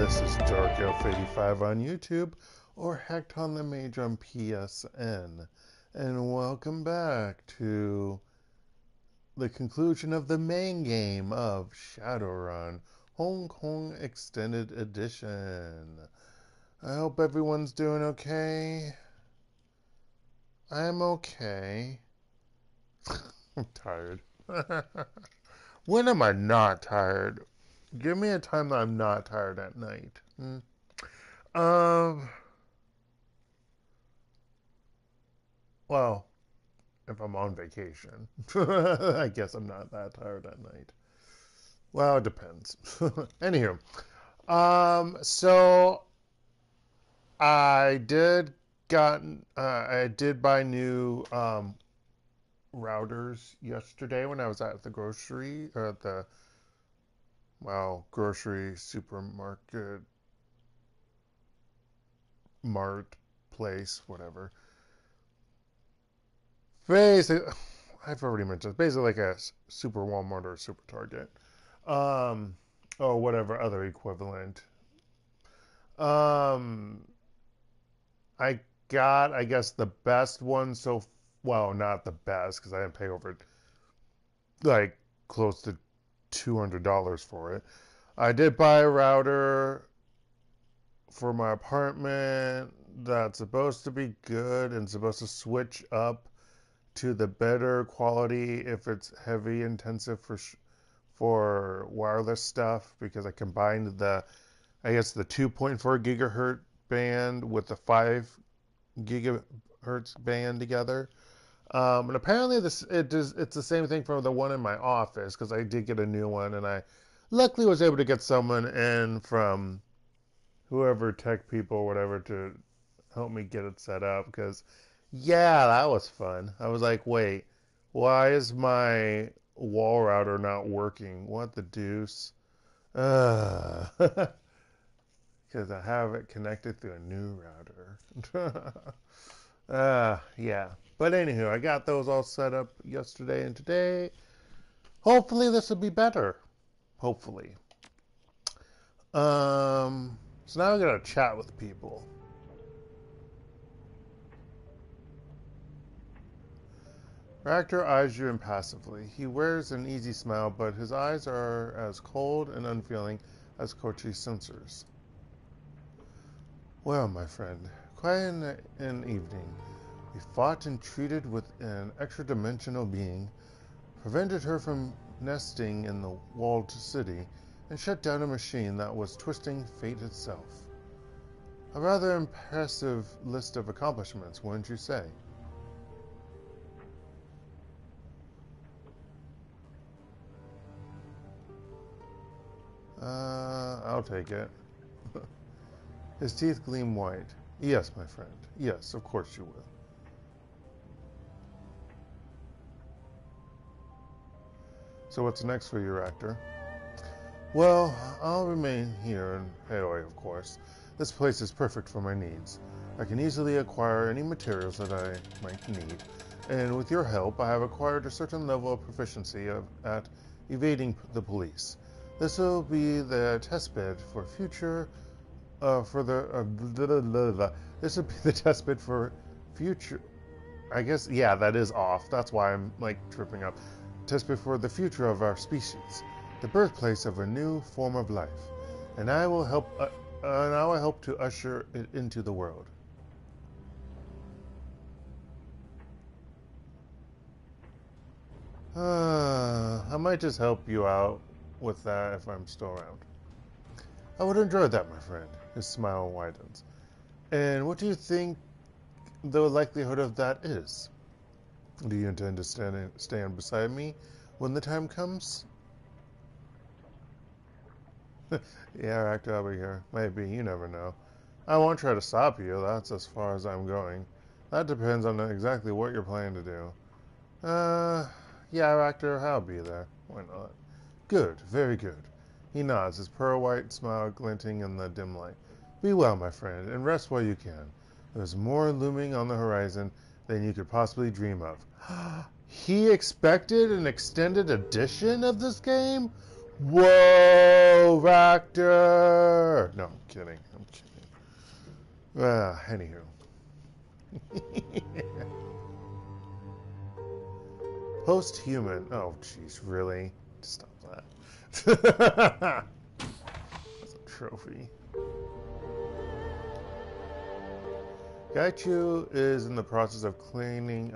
This is DarkElf85 on YouTube or HektontheMage's on PSN. And welcome back to the conclusion of the main game of Shadowrun Hong Kong Extended Edition. I hope everyone's doing okay. I'm okay. I'm tired. When am I not tired? Give me a time that I'm not tired at night. Well, if I'm on vacation. I guess I'm not that tired at night. Well, it depends. Anywho, so I did buy new routers yesterday when I was at the grocery or at the grocery supermarket mart place, whatever. Basically, I've already mentioned, basically like a super Walmart or a super Target, or whatever other equivalent. I got, I guess, the best one. So, well, not the best because I didn't pay over like close to $200 for it. I did buy a router for my apartment that's supposed to be good and supposed to switch up to the better quality if it's heavy intensive for wireless stuff, because I combined the 2.4 gigahertz band with the 5 gigahertz band together. And apparently it's the same thing from the one in my office, because I did get a new one, and I luckily was able to get someone in from whoever, tech people or whatever, to help me get it set up, because yeah, that was fun. I was like, wait, why is my wall router not working? What the deuce? Because I have it connected through a new router. Yeah. But anywho, I got those all set up yesterday and today. Hopefully this will be better. Hopefully. So now I'm gonna chat with people. Reactor eyes you impassively. He wears an easy smile, but his eyes are as cold and unfeeling as Kochi's sensors. Well, my friend, quite an evening. We fought and treated with an extra-dimensional being, prevented her from nesting in the walled city, and shut down a machine that was twisting fate itself. A rather impressive list of accomplishments, wouldn't you say? I'll take it. His teeth gleam white. Yes, my friend. Yes, of course you will. So what's next for your actor? Well, I'll remain here in Haoi, of course. This place is perfect for my needs. I can easily acquire any materials that I might need, and with your help, I have acquired a certain level of proficiency at evading the police. This will be the testbed for future. This will be the testbed for future. I guess, yeah, that is off. That's why I'm like tripping up. Testbed for the future of our species, the birthplace of a new form of life, and I will help. To usher it into the world. I might just help you out with that if I'm still around. I would enjoy that, my friend. His smile widens. And what do you think the likelihood of that is? Do you intend to stand beside me when the time comes? Yeah, actor over here. Maybe, you never know. I won't try to stop you, that's as far as I'm going. That depends on exactly what you're planning to do. Yeah, actor, I'll be there. Why not? Good, very good. He nods, his pearl-white smile glinting in the dim light. Be well, my friend, and rest while you can. There's more looming on the horizon than you could possibly dream of. He expected an extended edition of this game? Whoa, Raptor! No, I'm kidding. I'm kidding. Anywho. Post-human. Oh, jeez, really? Stop that. That's a trophy. Gaichu is in the process of cleaning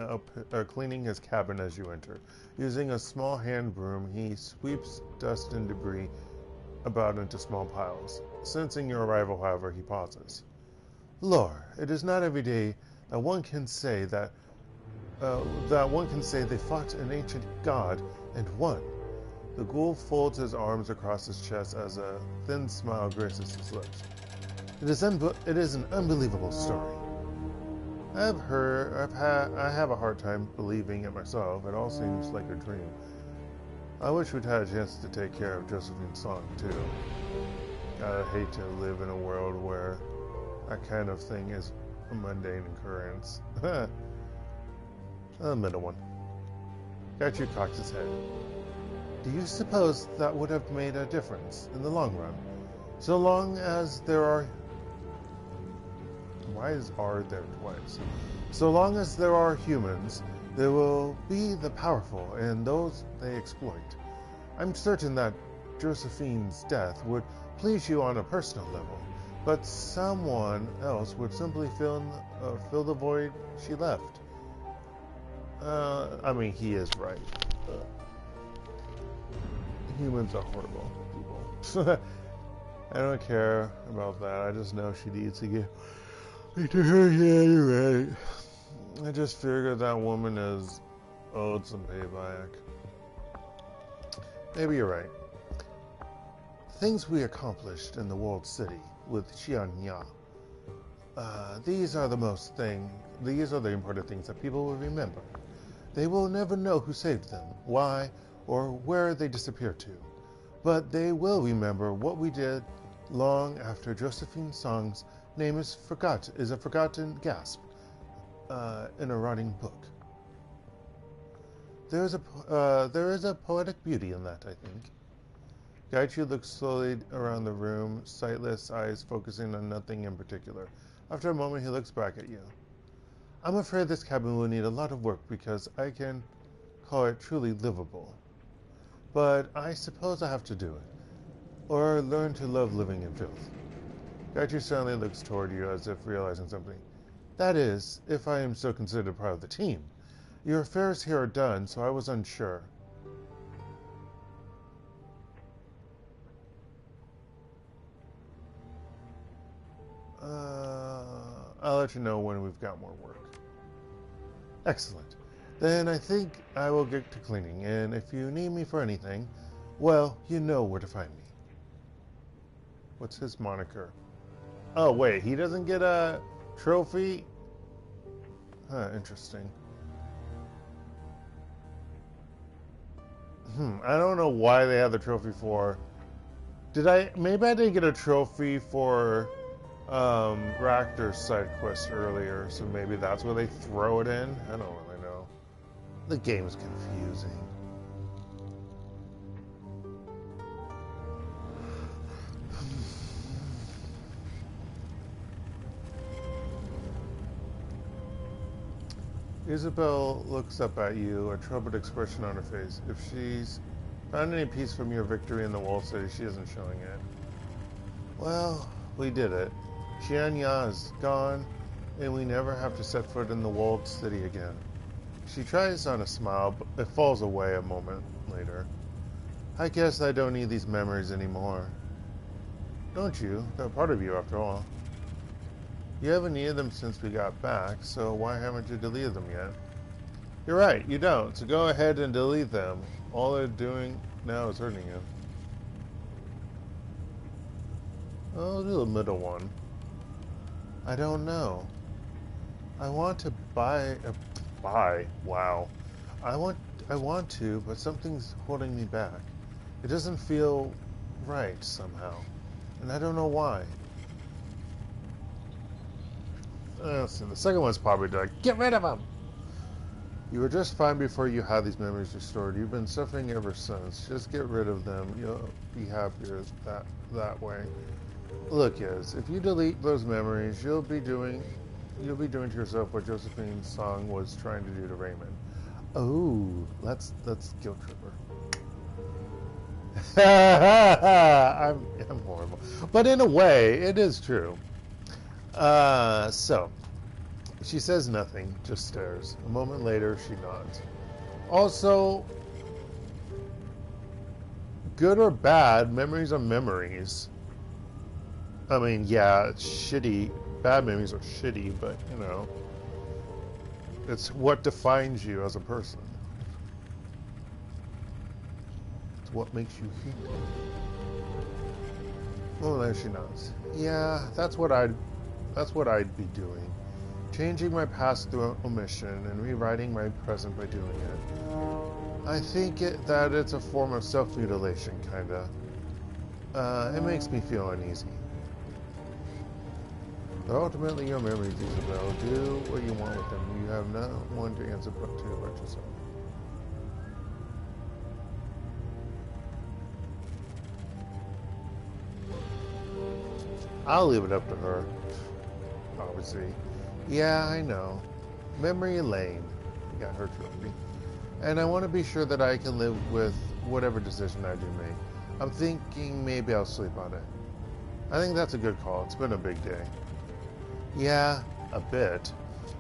his cabin as you enter. Using a small hand broom, he sweeps dust and debris about into small piles. Sensing your arrival, however, he pauses. Lore, it is not every day that one can say they fought an ancient god and won. The ghoul folds his arms across his chest as a thin smile graces his lips. It is an unbelievable story. I have a hard time believing it myself. It all seems like a dream. I wish we'd had a chance to take care of Josephine Tsang, too. I'd hate to live in a world where that kind of thing is a mundane occurrence. The middle one. Gaichu cocks his head. Do you suppose that would have made a difference in the long run? So long as there are... Why is R there twice? So long as there are humans, there will be the powerful and those they exploit. I'm certain that Josephine's death would please you on a personal level, but someone else would simply fill the void she left. I mean, he is right. Humans are horrible people. I don't care about that. I just know she needs to get... Yeah, you're right. I just figured that woman is owed some payback. Maybe you're right. Things we accomplished in the Walled City with Qian Ya. These are the important things that people will remember. They will never know who saved them, why, or where they disappeared to. But they will remember what we did long after Josephine Tsang's name is a forgotten gasp in a rotting book. There is a poetic beauty in that, I think. Gaichu looks slowly around the room, sightless eyes focusing on nothing in particular. After a moment, he looks back at you. I'm afraid this cabin will need a lot of work because I can call it truly livable. But I suppose I have to do it, or learn to love living in filth. Gaichu suddenly looks toward you as if realizing something. That is, if I am still considered part of the team. Your affairs here are done, so I was unsure. I'll let you know when we've got more work. Excellent. Then I think I will get to cleaning, and if you need me for anything, well, you know where to find me. What's his moniker? Oh, wait, he doesn't get a trophy? Huh, interesting. I don't know why they have the trophy for... Maybe I didn't get a trophy for Raptor's side quest earlier, so maybe that's where they throw it in? I don't really know. The game is confusing. Isabel looks up at you, a troubled expression on her face. If she's found any peace from your victory in the Walled City, she isn't showing it. Well, we did it. Qian Ya is gone, and we never have to set foot in the Walled City again. She tries on a smile, but it falls away a moment later. I guess I don't need these memories anymore. Don't you? They're part of you, after all. You haven't needed them since we got back, so why haven't you deleted them yet? You're right, you don't, so go ahead and delete them. All they're doing now is hurting you. I'll do the middle one. I don't know. I want to wow. I want to, but something's holding me back. It doesn't feel right somehow, and I don't know why. So the second one's probably like, get rid of him! You were just fine before you had these memories restored. You've been suffering ever since. Just get rid of them. You'll be happier that way. Look, yes, if you delete those memories, you'll be doing to yourself what Josephine's song was trying to do to Raymond. Oh, let's guilt trip her. I'm horrible, but in a way, it is true. So she says nothing, just stares. A moment later, she nods. Also, good or bad, memories are memories. I mean, yeah, it's shitty. Bad memories are shitty, but, you know, it's what defines you as a person. It's what makes you human. Oh, there she nods. Yeah, that's what I'd be doing. Changing my past through omission and rewriting my present by doing it. I think that it's a form of self-mutilation, kinda. It makes me feel uneasy. But ultimately, your memories, Isabel. Do what you want with them. You have no one to answer but to about yourself. I'll leave it up to her. Obviously. Yeah, I know. Memory lane. You got her trophy. And I want to be sure that I can live with whatever decision I do make. I'm thinking maybe I'll sleep on it. I think that's a good call. It's been a big day. Yeah, a bit.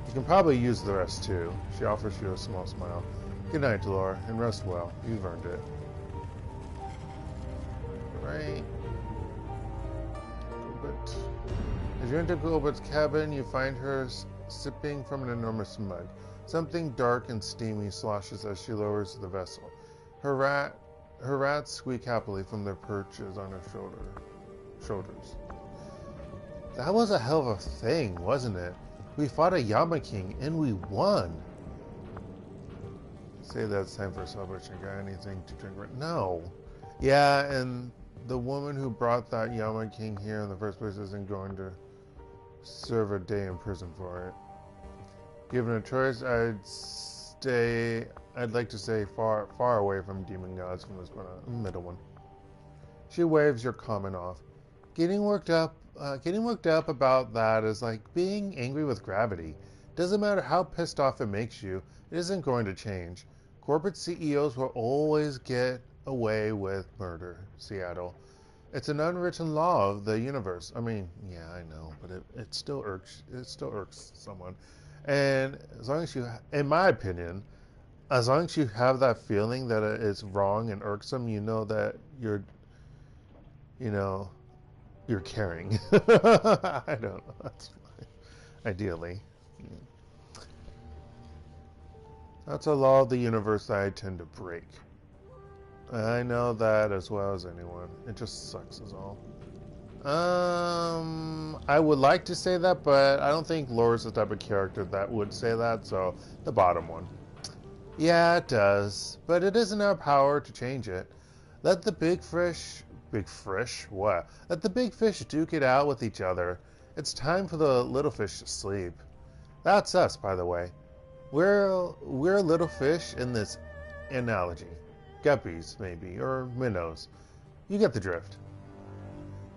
You can probably use the rest too. She offers you a small smile. Good night, Delore, and rest well. You've earned it. Right. Gilbert. As you enter Gilbert's cabin, you find her sipping from an enormous mug. Something dark and steamy sloshes as she lowers the vessel. Her rats squeak happily from their perches on her shoulders. That was a hell of a thing, wasn't it? We fought a Yama King, and we won. Say that it's time for a celebration. Got anything to drink? No. Yeah, and the woman who brought that Yama King here in the first place isn't going to serve a day in prison for it. Given a choice, I'd like to stay far away from demon gods from this middle one. She waves your comment off. Getting worked up about that is like being angry with gravity. Doesn't matter how pissed off it makes you, it isn't going to change. Corporate CEOs will always get away with murder, Seattle. It's an unwritten law of the universe. I mean, yeah, I know, but it still irks someone. And as long as you, in my opinion, as long as you have that feeling that it is wrong and irksome, you know that you're caring. I don't know. That's fine. Ideally. That's a law of the universe that I tend to break. I know that as well as anyone. It just sucks as all. I would like to say that, but I don't think Laura's the type of character that would say that, so the bottom one. Yeah, it does, but it isn't our power to change it. Let the big fish... What? Let the big fish duke it out with each other. It's time for the little fish to sleep. That's us, by the way. We're little fish in this analogy. Guppies, maybe, or minnows. You get the drift.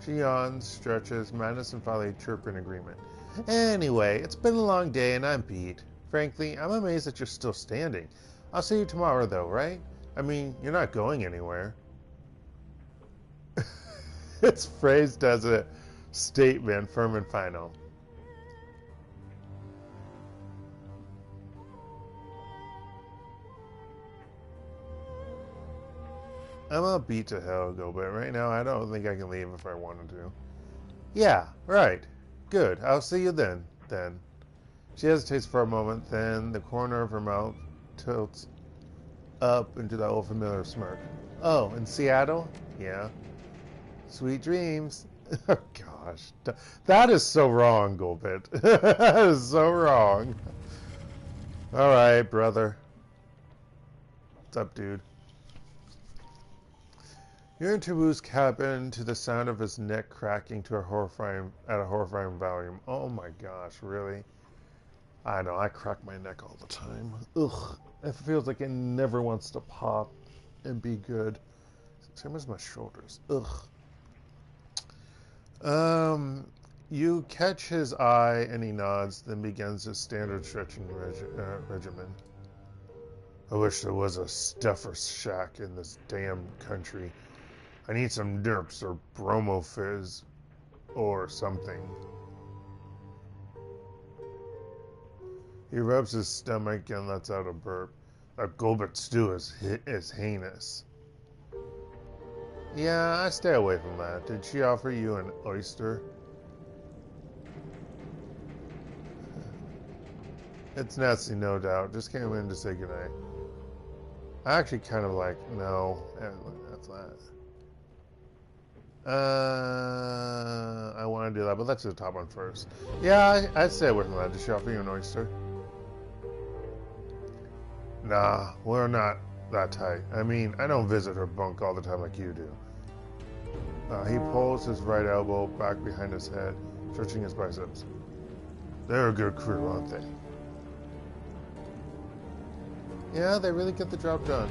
She yawns, stretches, Madness and Folly chirp in agreement. Anyway, it's been a long day and I'm beat. Frankly, I'm amazed that you're still standing. I'll see you tomorrow, though, right? I mean, you're not going anywhere. It's phrased as a statement, firm and final. I'm a beat to hell, Gilbert. Right now, I don't think I can leave if I wanted to. Yeah, right. Good. I'll see you then. She hesitates for a moment, then the corner of her mouth tilts up into that old familiar smirk. Oh, in Seattle? Yeah. Sweet dreams. Oh, gosh. That is so wrong, Gilbert. That is so wrong. All right, brother. What's up, dude? You're in Taboo's cabin to the sound of his neck cracking at a horrifying volume. Oh my gosh, really? I know, I crack my neck all the time. Ugh. It feels like it never wants to pop and be good. Same as my shoulders. Ugh. You catch his eye and he nods, then begins his standard stretching regimen. I wish there was a stuffer shack in this damn country. I need some derps or bromo fizz or something. He rubs his stomach and lets out a burp. That Gulbert stew is heinous. Yeah, I stay away from that. Did she offer you an oyster? It's nasty, no doubt. Just came in to say goodnight. I actually kind of like, no. That's that. I want to do that, but let's do the top one first. Yeah, I'd stay away from that. Did she offer you an oyster? Nah, we're not that tight. I mean, I don't visit her bunk all the time like you do. He pulls his right elbow back behind his head, stretching his biceps. They're a good crew, aren't they? Yeah, they really get the job done.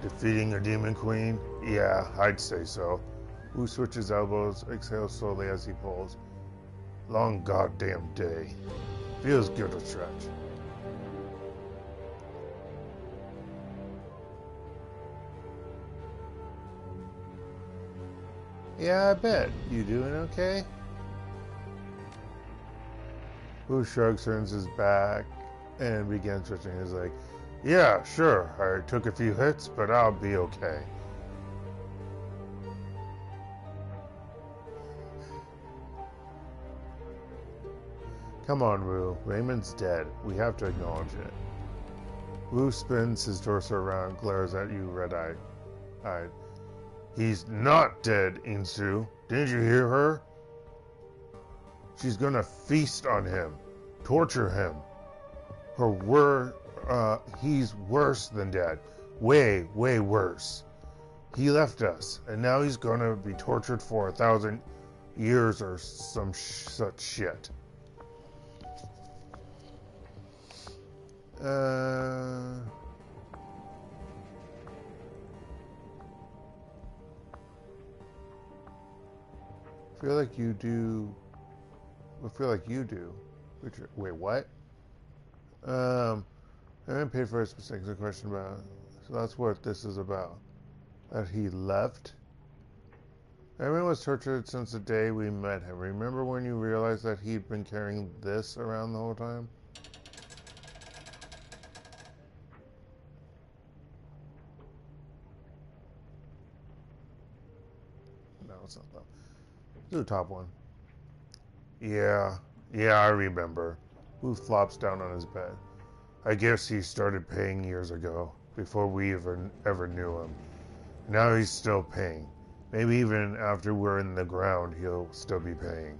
Defeating a demon queen? Yeah, I'd say so. Wu switches elbows, exhales slowly as he pulls. Long goddamn day. Feels good to stretch. Yeah, I bet. You doing okay? Wu shrugs, turns his back, and begins stretching his leg. Yeah, sure. I took a few hits, but I'll be okay. Come on, Wu. Raymond's dead. We have to acknowledge it. Wu spins his torso around, glares at you red-eyed. He's not dead, Insu. Didn't you hear her? She's gonna feast on him, torture him. He's worse than dead. Way, way worse. He left us, and now he's gonna be tortured for 1,000 years or some such shit. Feel like you do. I feel like you do. Wait, what? I haven't paid for his mistakes. A question about. So that's what this is about. That he left. Raymond was tortured since the day we met him. Remember when you realized that he'd been carrying this around the whole time? No, it's not that. Do the top one. Yeah, I remember. Wu flops down on his bed. I guess he started paying years ago, before we ever knew him. Now he's still paying. Maybe even after we're in the ground, he'll still be paying.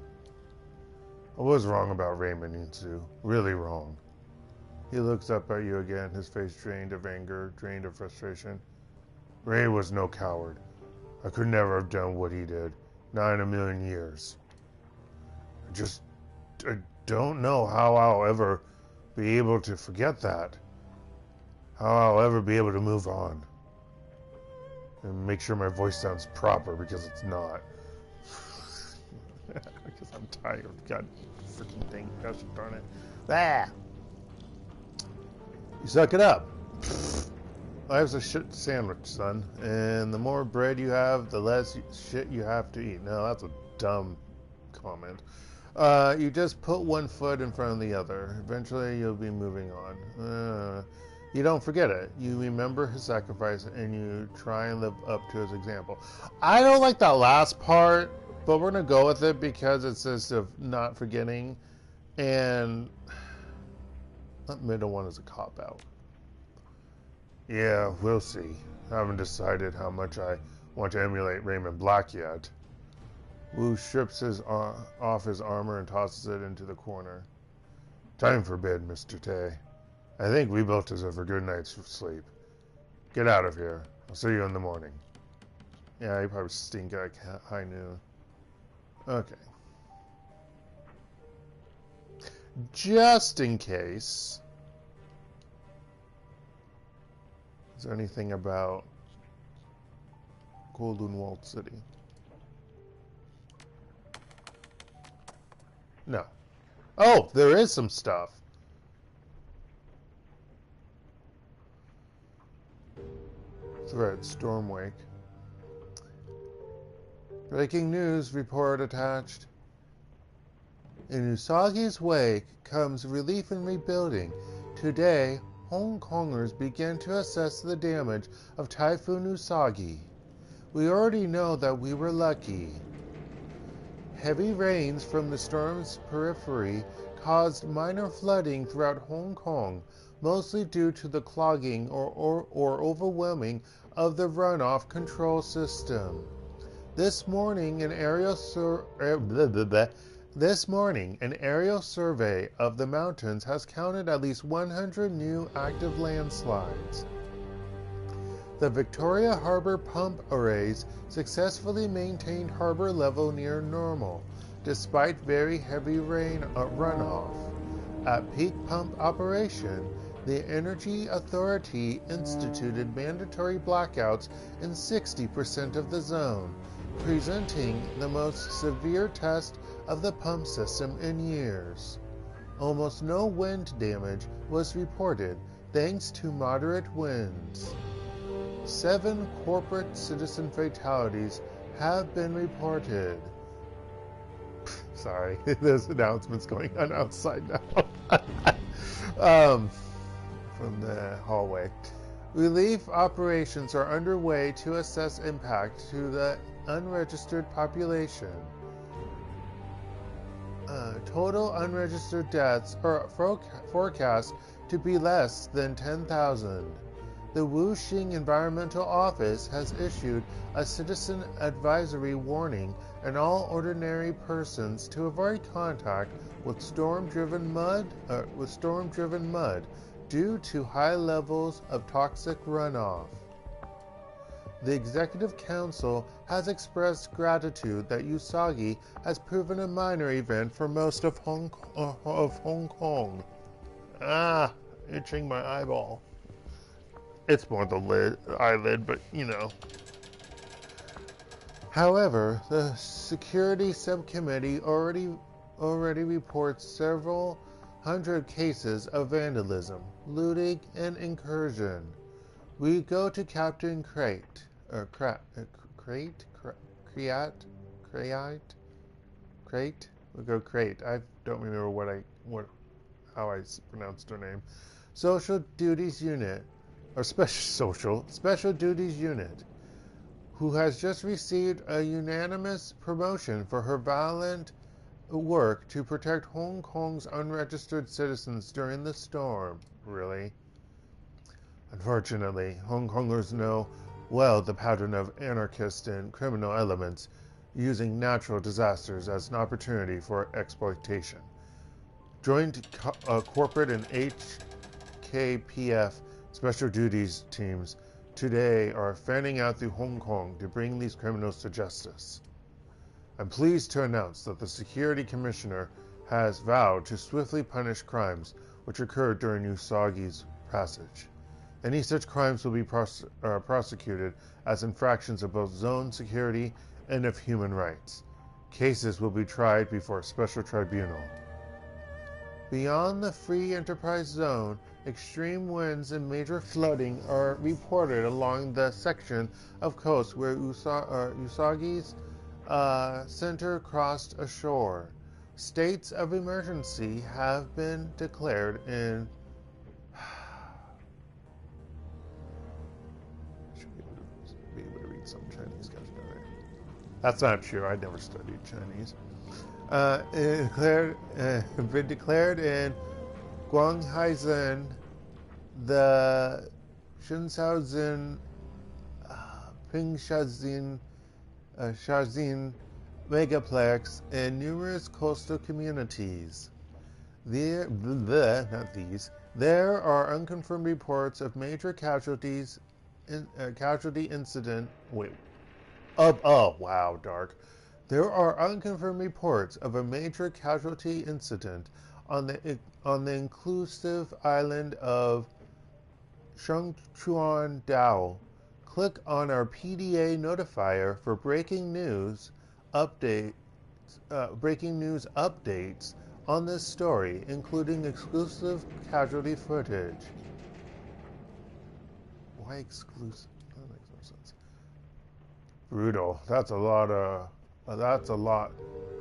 I was wrong about Raymond, Insu. Really wrong. He looks up at you again, his face drained of anger, drained of frustration. Ray was no coward. I could never have done what he did. Not in a million years. I don't know how I'll ever be able to forget that. How I'll ever be able to move on. And make sure my voice sounds proper, because it's not. Because I'm tired. God freaking thing. Gosh darn it. Ah! You suck it up. Life's a shit sandwich, son. And the more bread you have, the less shit you have to eat. No, that's a dumb comment. You just put one foot in front of the other. Eventually, you'll be moving on. You don't forget it. You remember his sacrifice, and you try and live up to his example. I don't like that last part, but we're going to go with it because it says of not forgetting. And that middle one is a cop-out. Yeah, we'll see. I haven't decided how much I want to emulate Raymond Black yet. Wu strips off his armor and tosses it into the corner. Time for bed, Mr. Tae. I think we both deserve a good night's sleep. Get out of here. I'll see you in the morning. Yeah, you probably stink at high noon. Okay. just in case. Is there anything about Kowloon Walled City? No. Oh, there is some stuff. Thread, Stormwake. Breaking news report attached. In Usagi's wake comes relief and rebuilding. Today, Hong Kongers began to assess the damage of Typhoon Usagi. We already know that we were lucky. Heavy rains from the storm's periphery caused minor flooding throughout Hong Kong, mostly due to the clogging or overwhelming of the runoff control system. This morning, an aerial survey of the mountains has counted at least 100 new active landslides. The Victoria Harbour pump arrays successfully maintained harbor level near normal, despite very heavy rain runoff. At peak pump operation, the Energy Authority instituted mandatory blackouts in 60% of the zone, presenting the most severe test of the pump system in years. Almost no wind damage was reported thanks to moderate winds. 7 corporate citizen fatalities have been reported. Sorry, there's announcements going on outside now. From the hallway. Relief operations are underway to assess impact to the unregistered population. Total unregistered deaths are forecast to be less than 10,000. The Wuxing Environmental Office has issued a citizen advisory warning and all ordinary persons to avoid contact with storm-driven mud due to high levels of toxic runoff. The Executive Council has expressed gratitude that Usagi has proven a minor event for most of Hong Kong. Ah, itching my eyeball. It's more the eyelid, but you know. However, the Security Subcommittee already reports several hundred cases of vandalism, looting, and incursion. We go to Captain Crate. We go Crate. I don't remember how I pronounced her name. Special Duties Unit, who has just received a unanimous promotion for her valiant work to protect Hong Kong's unregistered citizens during the storm. Really? Unfortunately, Hong Kongers know well the pattern of anarchist and criminal elements using natural disasters as an opportunity for exploitation. Joint corporate and HKPF special duties teams today are fanning out through Hong Kong to bring these criminals to justice. I'm pleased to announce that the Security Commissioner has vowed to swiftly punish crimes which occurred during Usagi's passage. Any such crimes will be prosecuted as infractions of both zone security and of human rights. Cases will be tried before a special tribunal. Beyond the free enterprise zone, extreme winds and major flooding are reported along the section of coast where Usagi's center crossed ashore. States of emergency have been declared in be able to read some Chinese, guys. That's not true. I never studied Chinese. Been declared in Guanghaizhen, the Shinshaozhen, Pingshaozhen, Shaozhen megaplex, and numerous coastal communities. There are unconfirmed reports of major casualty incident. Dark. There are unconfirmed reports of a major casualty incident on the inclusive island of Shengchuan Dao. Click on our PDA notifier for breaking news updates on this story, including exclusive casualty footage. Why exclusive? That makes no sense. Brutal. That's a lot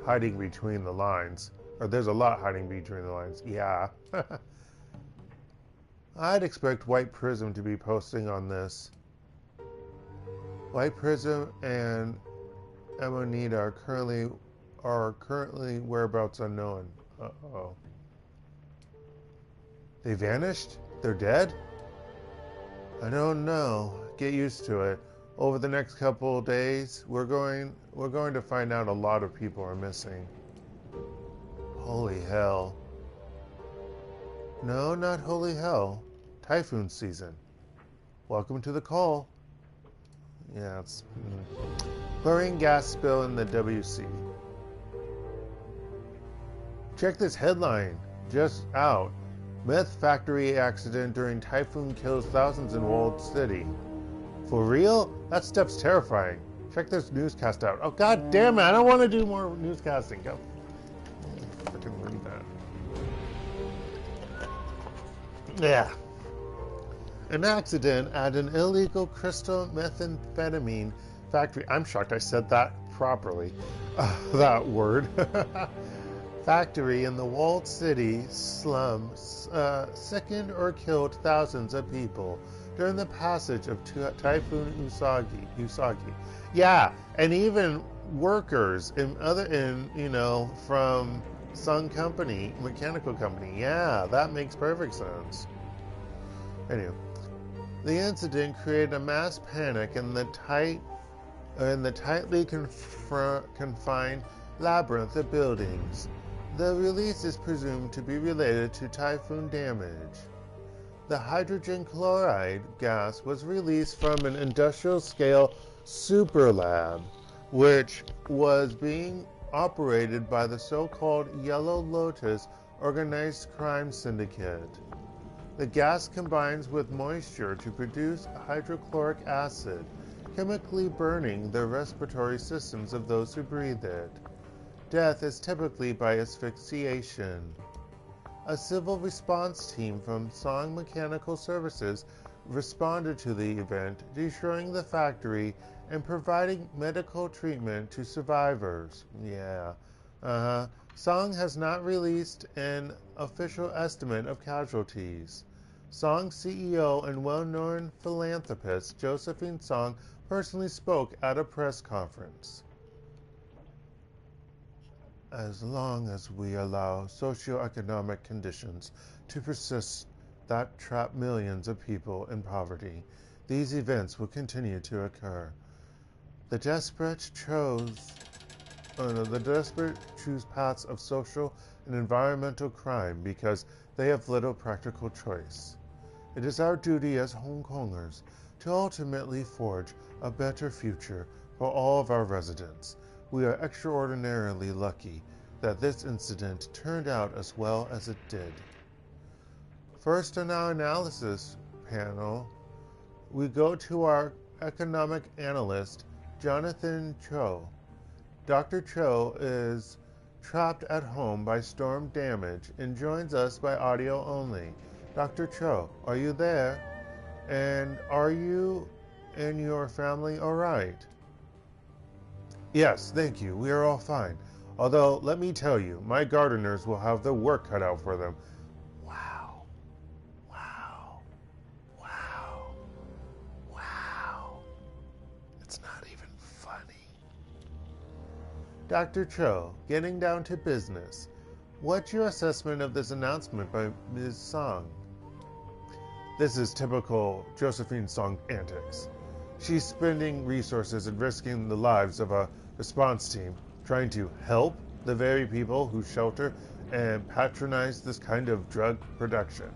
hiding between the lines. Or there's a lot hiding between the lines. Yeah. I'd expect White Prism to be posting on this. White Prism and Amonita are currently whereabouts unknown. Uh-oh. They vanished? They're dead? I don't know. Get used to it. Over the next couple of days, we're going to find out a lot of people are missing. Holy hell. No, not holy hell. Typhoon season. Welcome to the call. Yeah, it's chlorine gas spill in the WC. Check this headline. Just out. Meth factory accident during typhoon kills thousands in Walled City. For real? That stuff's terrifying. Check this newscast out. Oh, god damn it. I don't want to do more newscasting. Go. Freaking read that. Yeah. An accident at an illegal crystal methamphetamine factory. I'm shocked I said that properly. That word. Factory in the Walled City slums sickened or killed thousands of people during the passage of Typhoon Usagi. Yeah, and even workers from Tsang company, mechanical company. Yeah, that makes perfect sense. Anyway, the incident created a mass panic in the tightly confined labyrinth of buildings. The release is presumed to be related to typhoon damage. The hydrogen chloride gas was released from an industrial-scale super lab, which was being operated by the so-called Yellow Lotus organized crime syndicate. The gas combines with moisture to produce hydrochloric acid, chemically burning the respiratory systems of those who breathe it. Death is typically by asphyxiation. A civil response team from Tsang Mechanical Services responded to the event, destroying the factory and providing medical treatment to survivors. Yeah. Tsang has not released an official estimate of casualties. Tsang CEO and well-known philanthropist Josephine Tsang personally spoke at a press conference. As long as we allow socioeconomic conditions to persist that trap millions of people in poverty, these events will continue to occur. The desperate choose paths of social and environmental crime because they have little practical choice. It is our duty as Hong Kongers to ultimately forge a better future for all of our residents. We are extraordinarily lucky that this incident turned out as well as it did. First on our analysis panel, we go to our economic analyst, Jonathan Cho. Dr. Cho is trapped at home by storm damage and joins us by audio only. Dr. Cho, are you there? And are you and your family all right? Yes, thank you. We are all fine. Although, let me tell you, my gardeners will have their work cut out for them. Wow. Wow. Wow. Wow. It's not even funny. Dr. Cho, getting down to business. What's your assessment of this announcement by Ms. Tsang? This is typical Josephine Tsang antics. She's spending resources and risking the lives of a response team, trying to help the very people who shelter and patronize this kind of drug production.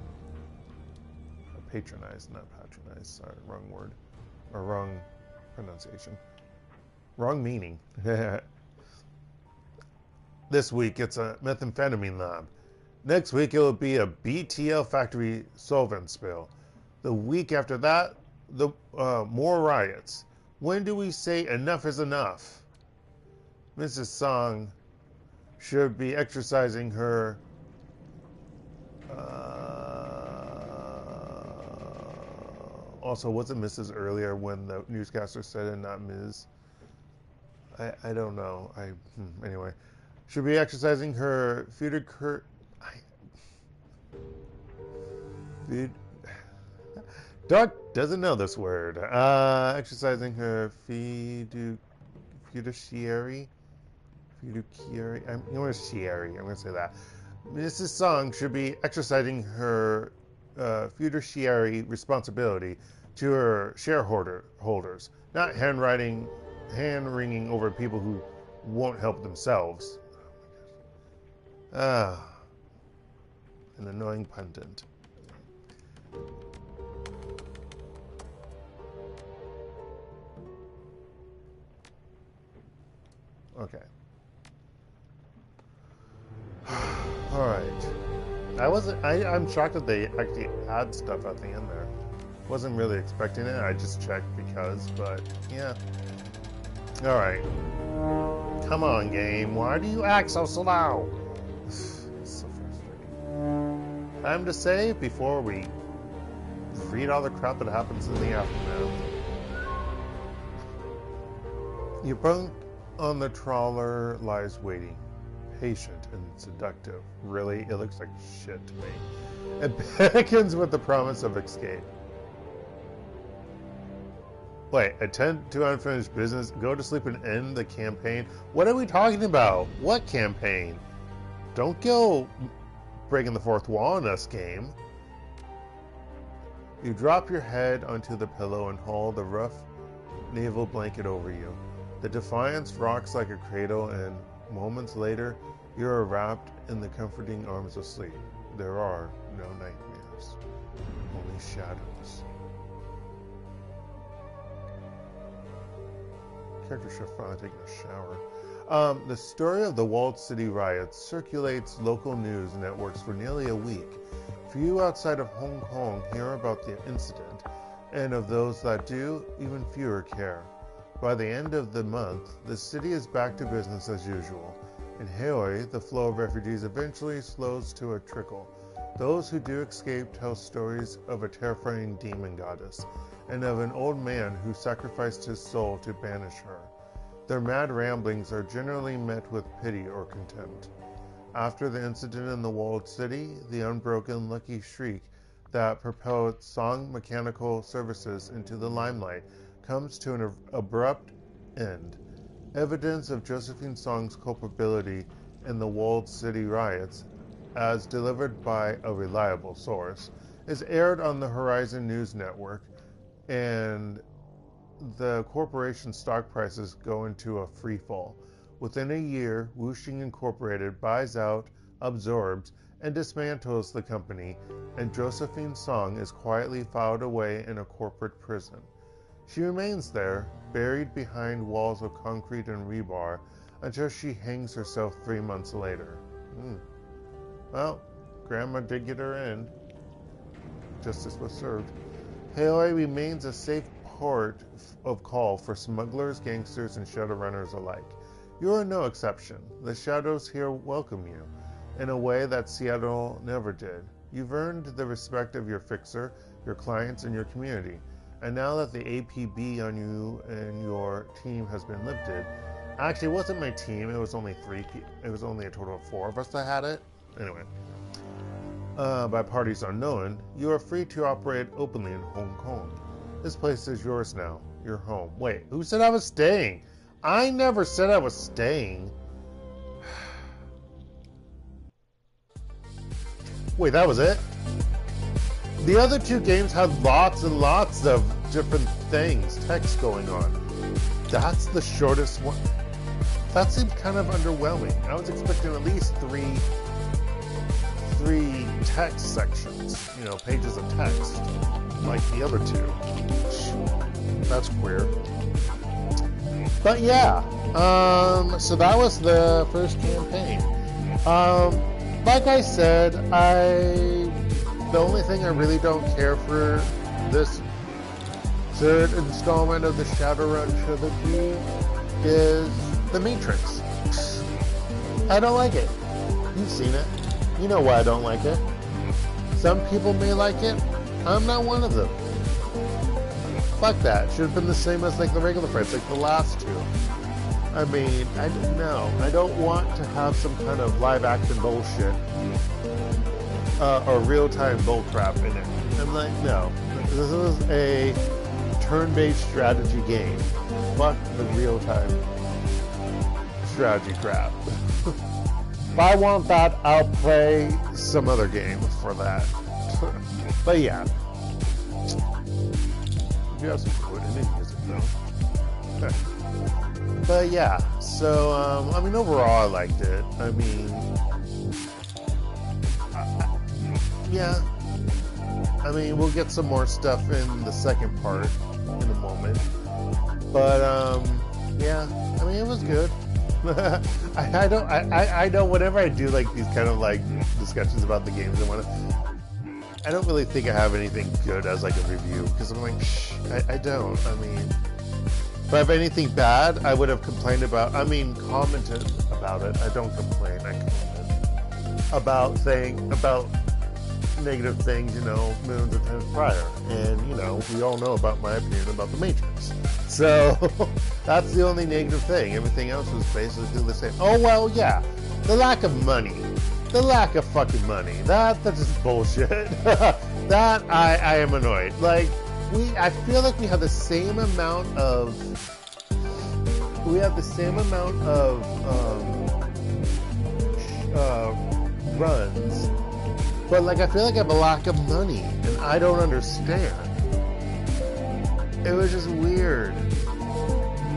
Patronize, not patronize. Sorry, wrong word. Or wrong pronunciation. Wrong meaning. This week, it's a methamphetamine lab. Next week, it will be a BTL factory solvent spill. The week after that, the more riots. When do we say enough is enough? Mrs. Tsang should be exercising her also, was it Mrs. earlier when the newscaster said it, not Ms.? I don't know. Anyway, should be exercising her Dark doesn't know this word. Exercising her fiduciary. I'm going to say that. Mrs. Song should be exercising her fiduciary responsibility to her shareholders, not hand-wringing over people who won't help themselves. An annoying pundit. Okay. All right. I'm shocked that they actually had stuff at the end there. Wasn't really expecting it. I just checked because, but yeah. All right. Come on, game. Why do you act so slow? It's so frustrating. Time to save before we read all the crap that happens in the aftermath. Your bunk on the trawler lies waiting. Patient and seductive. Really? It looks like shit to me. It beckons with the promise of escape. Wait, attend to unfinished business, go to sleep and end the campaign? What are we talking about? What campaign? Don't go breaking the fourth wall in this game. You drop your head onto the pillow and hold the rough naval blanket over you. The Defiance rocks like a cradle, and moments later, you are wrapped in the comforting arms of sleep. There are no nightmares, only shadows. Character should finally taking a shower. The story of the Walled City riots circulates local news networks for nearly a week. Few outside of Hong Kong hear about the incident, and of those that do, even fewer care. By the end of the month, the city is back to business as usual. In Haoi, the flow of refugees eventually slows to a trickle. Those who do escape tell stories of a terrifying demon goddess, and of an old man who sacrificed his soul to banish her. Their mad ramblings are generally met with pity or contempt. After the incident in the Walled City, the unbroken Lucky Shriek that propelled Tsang Mechanical Services into the limelight comes to an abrupt end. Evidence of Josephine Tsang's culpability in the Walled City riots, as delivered by a reliable source, is aired on the Horizon News Network, and the corporation's stock prices go into a free fall. Within a year, Wuxing Incorporated buys out, absorbs, and dismantles the company, and Josephine Tsang is quietly filed away in a corporate prison. She remains there, buried behind walls of concrete and rebar, until she hangs herself 3 months later. Well, Grandma did get her end. Justice was served. Haoi remains a safe port of call for smugglers, gangsters, and shadowrunners alike. You are no exception. The shadows here welcome you, in a way that Seattle never did. You've earned the respect of your fixer, your clients, and your community. And now that the APB on you and your team has been lifted, actually, it wasn't my team. It was only it was only a total of 4 of us that had it. Anyway, by parties unknown, you are free to operate openly in Hong Kong. This place is yours now. Your home. Wait, who said I was staying? I never said I was staying. Wait, that was it? The other 2 games had lots and lots of different things, text going on. That's the shortest one. That seems kind of underwhelming. I was expecting at least 3 text sections, pages of text, like the other 2. That's weird. But yeah, so that was the first campaign. like I said, the only thing I really don't care for this third installment of the Shadowrun trilogy is the Matrix. I don't like it. You've seen it. You know why I don't like it. Some people may like it. I'm not one of them. Fuck that. Should have been the same as like the regular fights, like the last two. I mean, I don't want to have some kind of live action bullshit or real-time bullcrap in it. I'm like, no. This is a turn-based strategy game. Fuck the real-time strategy crap. If I want that, I'll play some other game for that. But yeah. You have some good ending music though. Okay. But yeah, so I mean overall I liked it. I mean, yeah. I mean we'll get some more stuff in the second part in a moment. But yeah, I mean it was good. I know whenever I do like these kind of like discussions about the games and whatnot, I don't really think I have anything good as like a review because I'm like, I don't. I mean, if I have anything bad, I would have complained about. I mean, commented about it. I don't complain. I comment about negative things, you know, millions of times prior. And you know, we all know about my opinion about the Matrix. So that's the only negative thing. Everything else was basically the same. Oh well, yeah, the lack of money. The lack of fucking money. That's just bullshit. That I am annoyed. Like I feel like we have the same amount of runs, but like I feel like I have a lack of money, and I don't understand. It was just weird.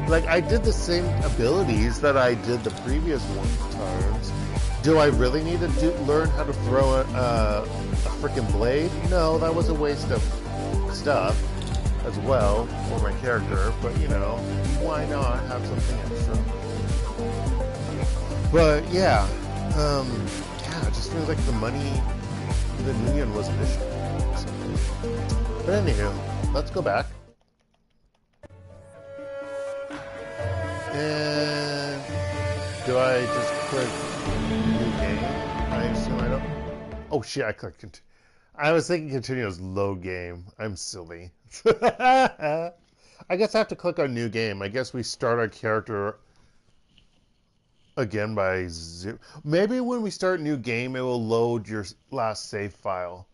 Like I did the same abilities that I did the previous times. Do I really need to learn how to throw a freaking blade? No, that was a waste of stuff as well for my character, but you know, why not have something extra? But yeah, it just feels like the money, the union was an issue. But anywho, let's go back. And do I just click new game? I assume I don't. Oh shit, I clicked continue. I was thinking continue as load game. I'm silly. I guess I have to click on new game. I guess we start our character again by zero. Maybe when we start new game, it will load your last save file.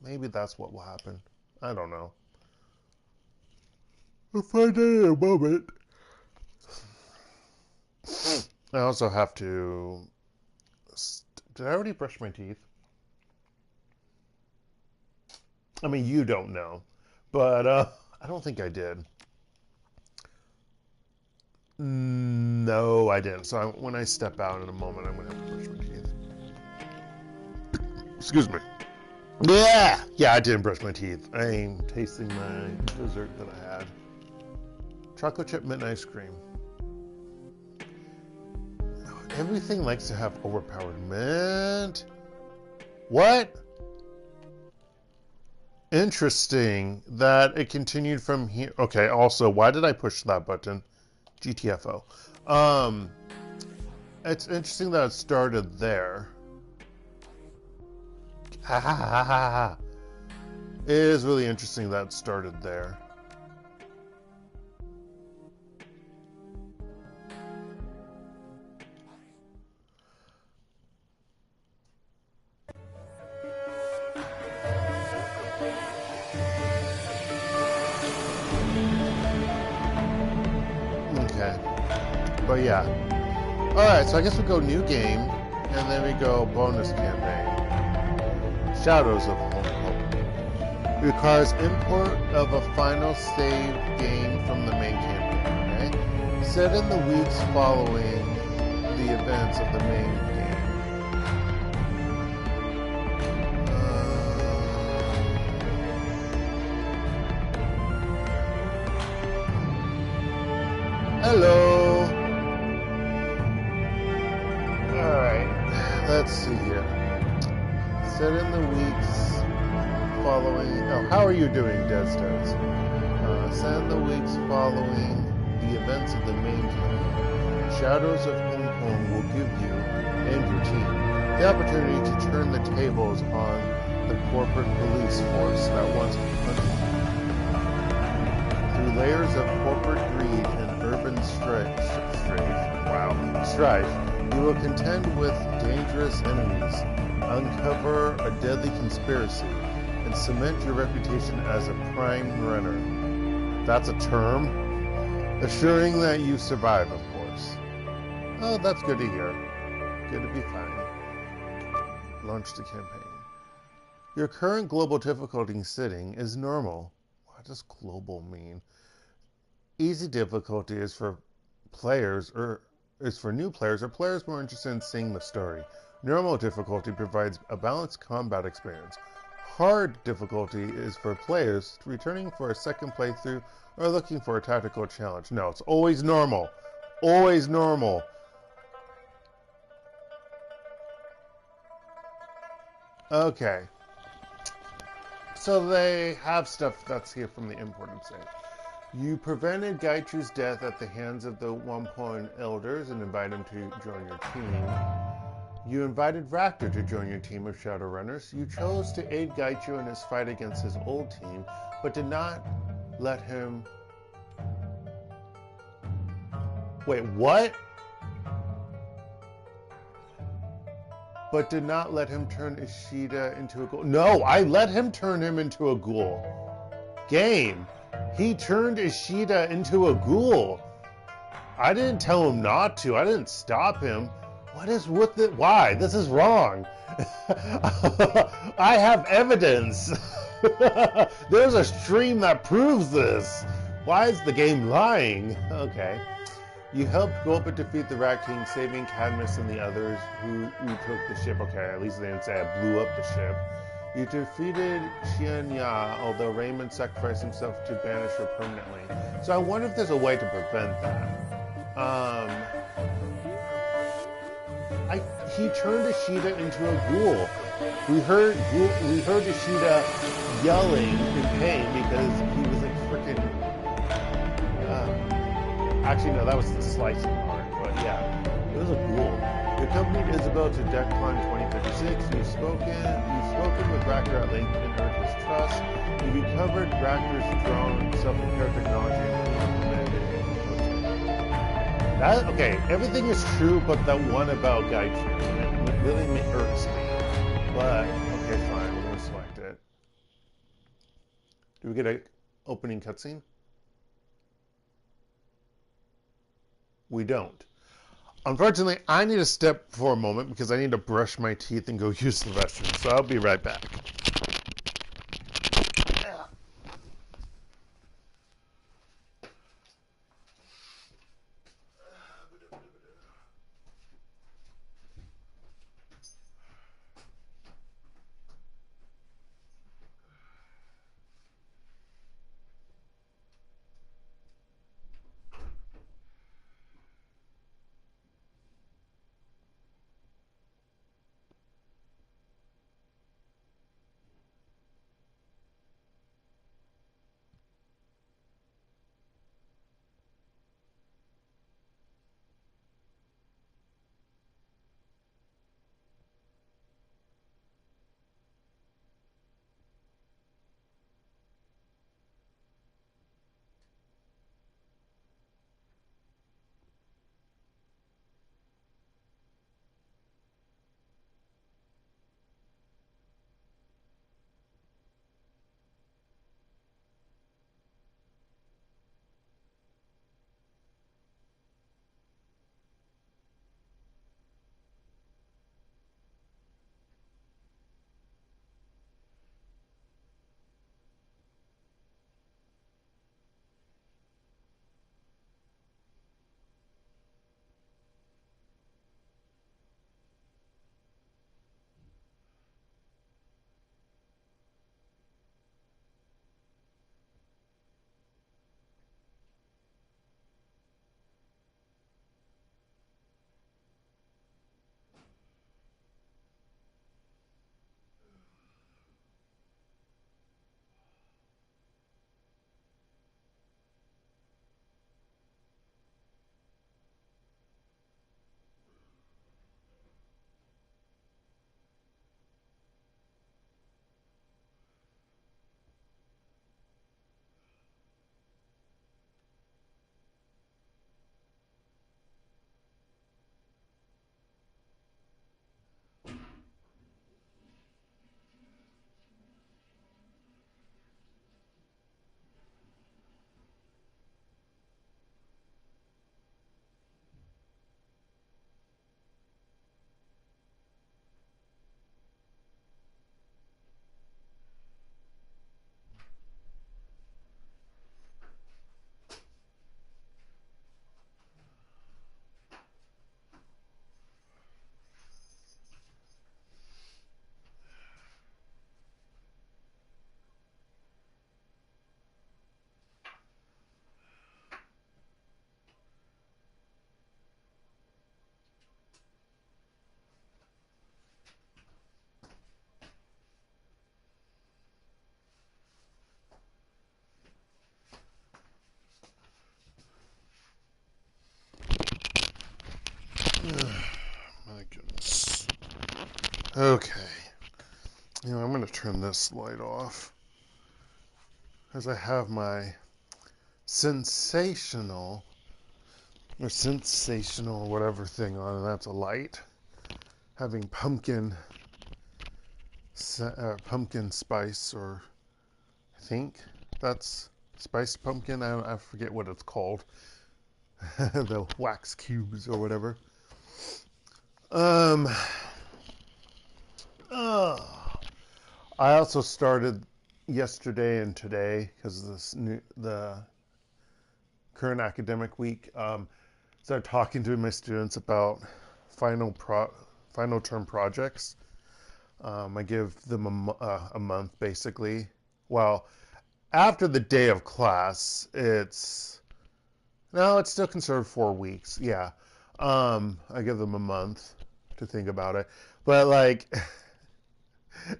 Maybe that's what will happen. I don't know. We'll find out in a moment. I also have to... Did I already brush my teeth? I mean, you don't know. But I don't think I did. No, I didn't. So when I step out in a moment, I'm going to have to brush my teeth. Excuse me. Yeah, I didn't brush my teeth. I'm tasting my dessert that I had. Chocolate chip mint ice cream. Everything likes to have overpowered mint. What? Interesting that it continued from here. Okay, also, why did I push that button? GTFO. It's interesting that it started there. Ha ha ha ha ha. It is really interesting that it started there. But yeah. Alright, so I guess we go new game, and then we go bonus campaign. Shadows of Hope. Requires import of a final save game from the main campaign, okay? Set in the weeks following the events of the main game. Hello! let's see here. Set in the weeks following. Oh, how are you doing, Desdes? Set in the weeks following the events of the main campaign. Shadows of Hong Kong will give you and your team the opportunity to turn the tables on the corporate police force that once hunted you. Through layers of corporate greed and urban strife, you will contend with dangerous enemies, uncover a deadly conspiracy, and cement your reputation as a prime runner. That's a term. Assuring that you survive, of course. Oh, that's good to hear. Good to be fine. Launch the campaign. Your current global difficulty setting is normal. What does global mean? Easy difficulty is for players is for new players or players more interested in seeing the story. Normal difficulty provides a balanced combat experience. Hard difficulty is for players returning for a second playthrough or looking for a tactical challenge. No, it's always normal. Always normal. Okay. So they have stuff that's here from the import and say. You prevented Gaichu's death at the hands of the 1 elders and invited him to join your team. You invited Raptor to join your team of Shadowrunners. You chose to aid Gaichu in his fight against his old team, but did not let him... Wait, what? But did not let him turn Ishida into a ghoul. No, I let him turn him into a ghoul. Game. He turned Ishida into a ghoul. I didn't tell him not to. I didn't stop him. What is with it? Why? This is wrong. I have evidence. There's a stream that proves this. Why is the game lying? Okay. You helped Gulpa defeat the Rat King, saving Cadmus and the others who took the ship. Okay, at least they didn't say I blew up the ship. You defeated Qian Ya, although Raymond sacrificed himself to banish her permanently. So I wonder if there's a way to prevent that. He turned Ishida into a ghoul. We heard Ishida yelling in pain because he was a freaking... actually, no, that was the slicing part, but yeah, it was a ghoul. You accompanied Isabel to DEFCON 2056. You've spoken with Raptor at length and earned his trust. You recovered Raptor's drone, self-repair technology, and implemented it. Okay, everything is true, but that one about Gaichu, it really irks me. But, okay, fine, we're going to select it. Do we get an opening cutscene? We don't. Unfortunately, I need to step for a moment because I need to brush my teeth and go use the restroom, so I'll be right back. My goodness. Okay. I'm going to turn this light off. As I have my sensational whatever thing on, and that's a light. Having pumpkin spice, or I think that's spiced pumpkin. I forget what it's called. The wax cubes or whatever. I also started yesterday and today because the current academic week. Started talking to my students about final term projects. I give them a month basically. Well, after the day of class, it's still considered 4 weeks. Yeah. I give them a month to think about it. But like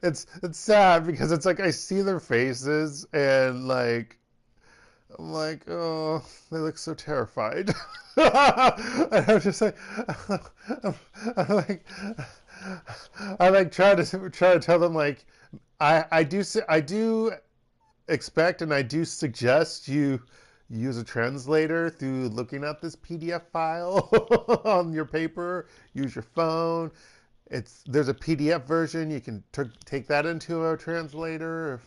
it's sad because it's like I see their faces and like I'm like, oh, they look so terrified. And I'm just like I like try to tell them like I do expect and I do suggest you use a translator through looking at this PDF file on your paper. Use your phone. There's a PDF version. You can take that into a translator. If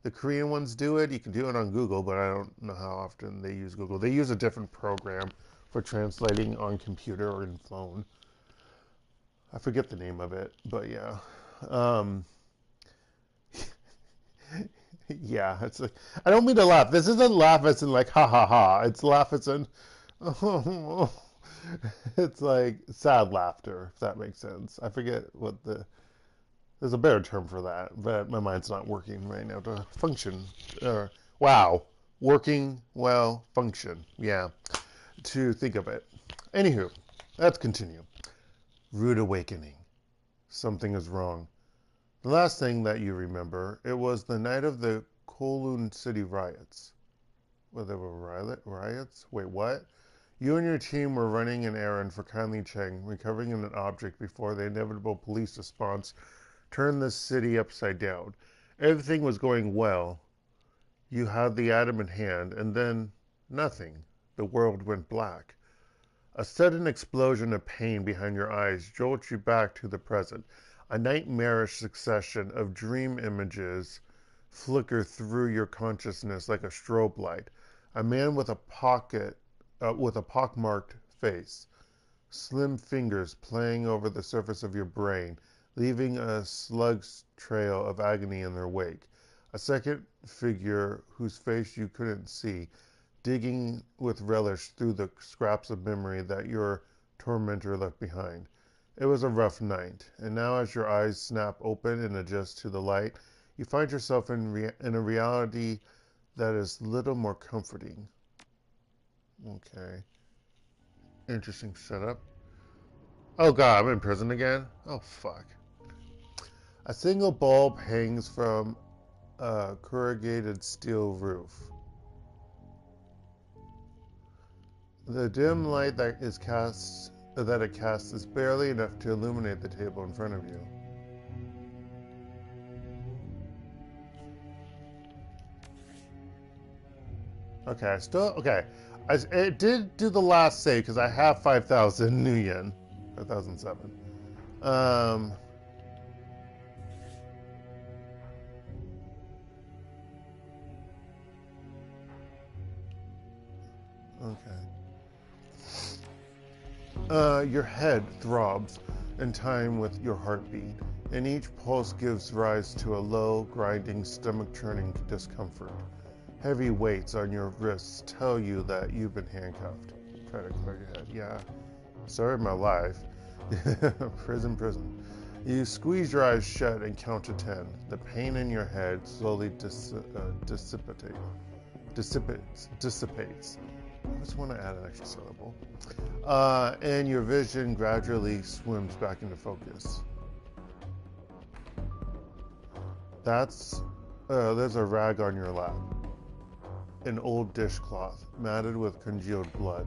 the Korean ones do it, you can do it on Google, but I don't know how often they use Google. They use a different program for translating on computer or in phone. I forget the name of it, but yeah. Yeah, it's like, I don't mean to laugh. This isn't laugh as in like, ha ha ha. It's laugh as in, oh, it's like sad laughter, if that makes sense. I forget there's a better term for that, but my mind's not working right now to function. Working well, function. Yeah, to think of it. Anywho, let's continue. Rude awakening. Something is wrong. The last thing that you remember, it was the night of the Kowloon City riots. Well, there were riots? Wait, what? You and your team were running an errand for kindly Tsang, recovering an object before the inevitable police response turned the city upside down. Everything was going well. You had the item in hand, and then nothing. The world went black. A sudden explosion of pain behind your eyes jolts you back to the present. A nightmarish succession of dream images flicker through your consciousness like a strobe light. A man with a pockmarked face. Slim fingers playing over the surface of your brain, leaving a slug's trail of agony in their wake. A second figure whose face you couldn't see, digging with relish through the scraps of memory that your tormentor left behind. It was a rough night, and now as your eyes snap open and adjust to the light, you find yourself in a reality that is little more comforting. Okay. Interesting setup. Oh god, I'm in prison again? Oh fuck. A single bulb hangs from a corrugated steel roof. The dim light that it casts is barely enough to illuminate the table in front of you. Okay, it did do the last save because I have 5,000 new yen. 5,007. Okay. Your head throbs in time with your heartbeat, and each pulse gives rise to a low, grinding, stomach-churning discomfort. Heavy weights on your wrists tell you that you've been handcuffed. Try to clear your head. Yeah. Sorry, my life. Prison. You squeeze your eyes shut and count to 10. The pain in your head slowly dissipates. I just want to add an extra syllable. And your vision gradually swims back into focus. There's a rag on your lap. An old dishcloth, matted with congealed blood.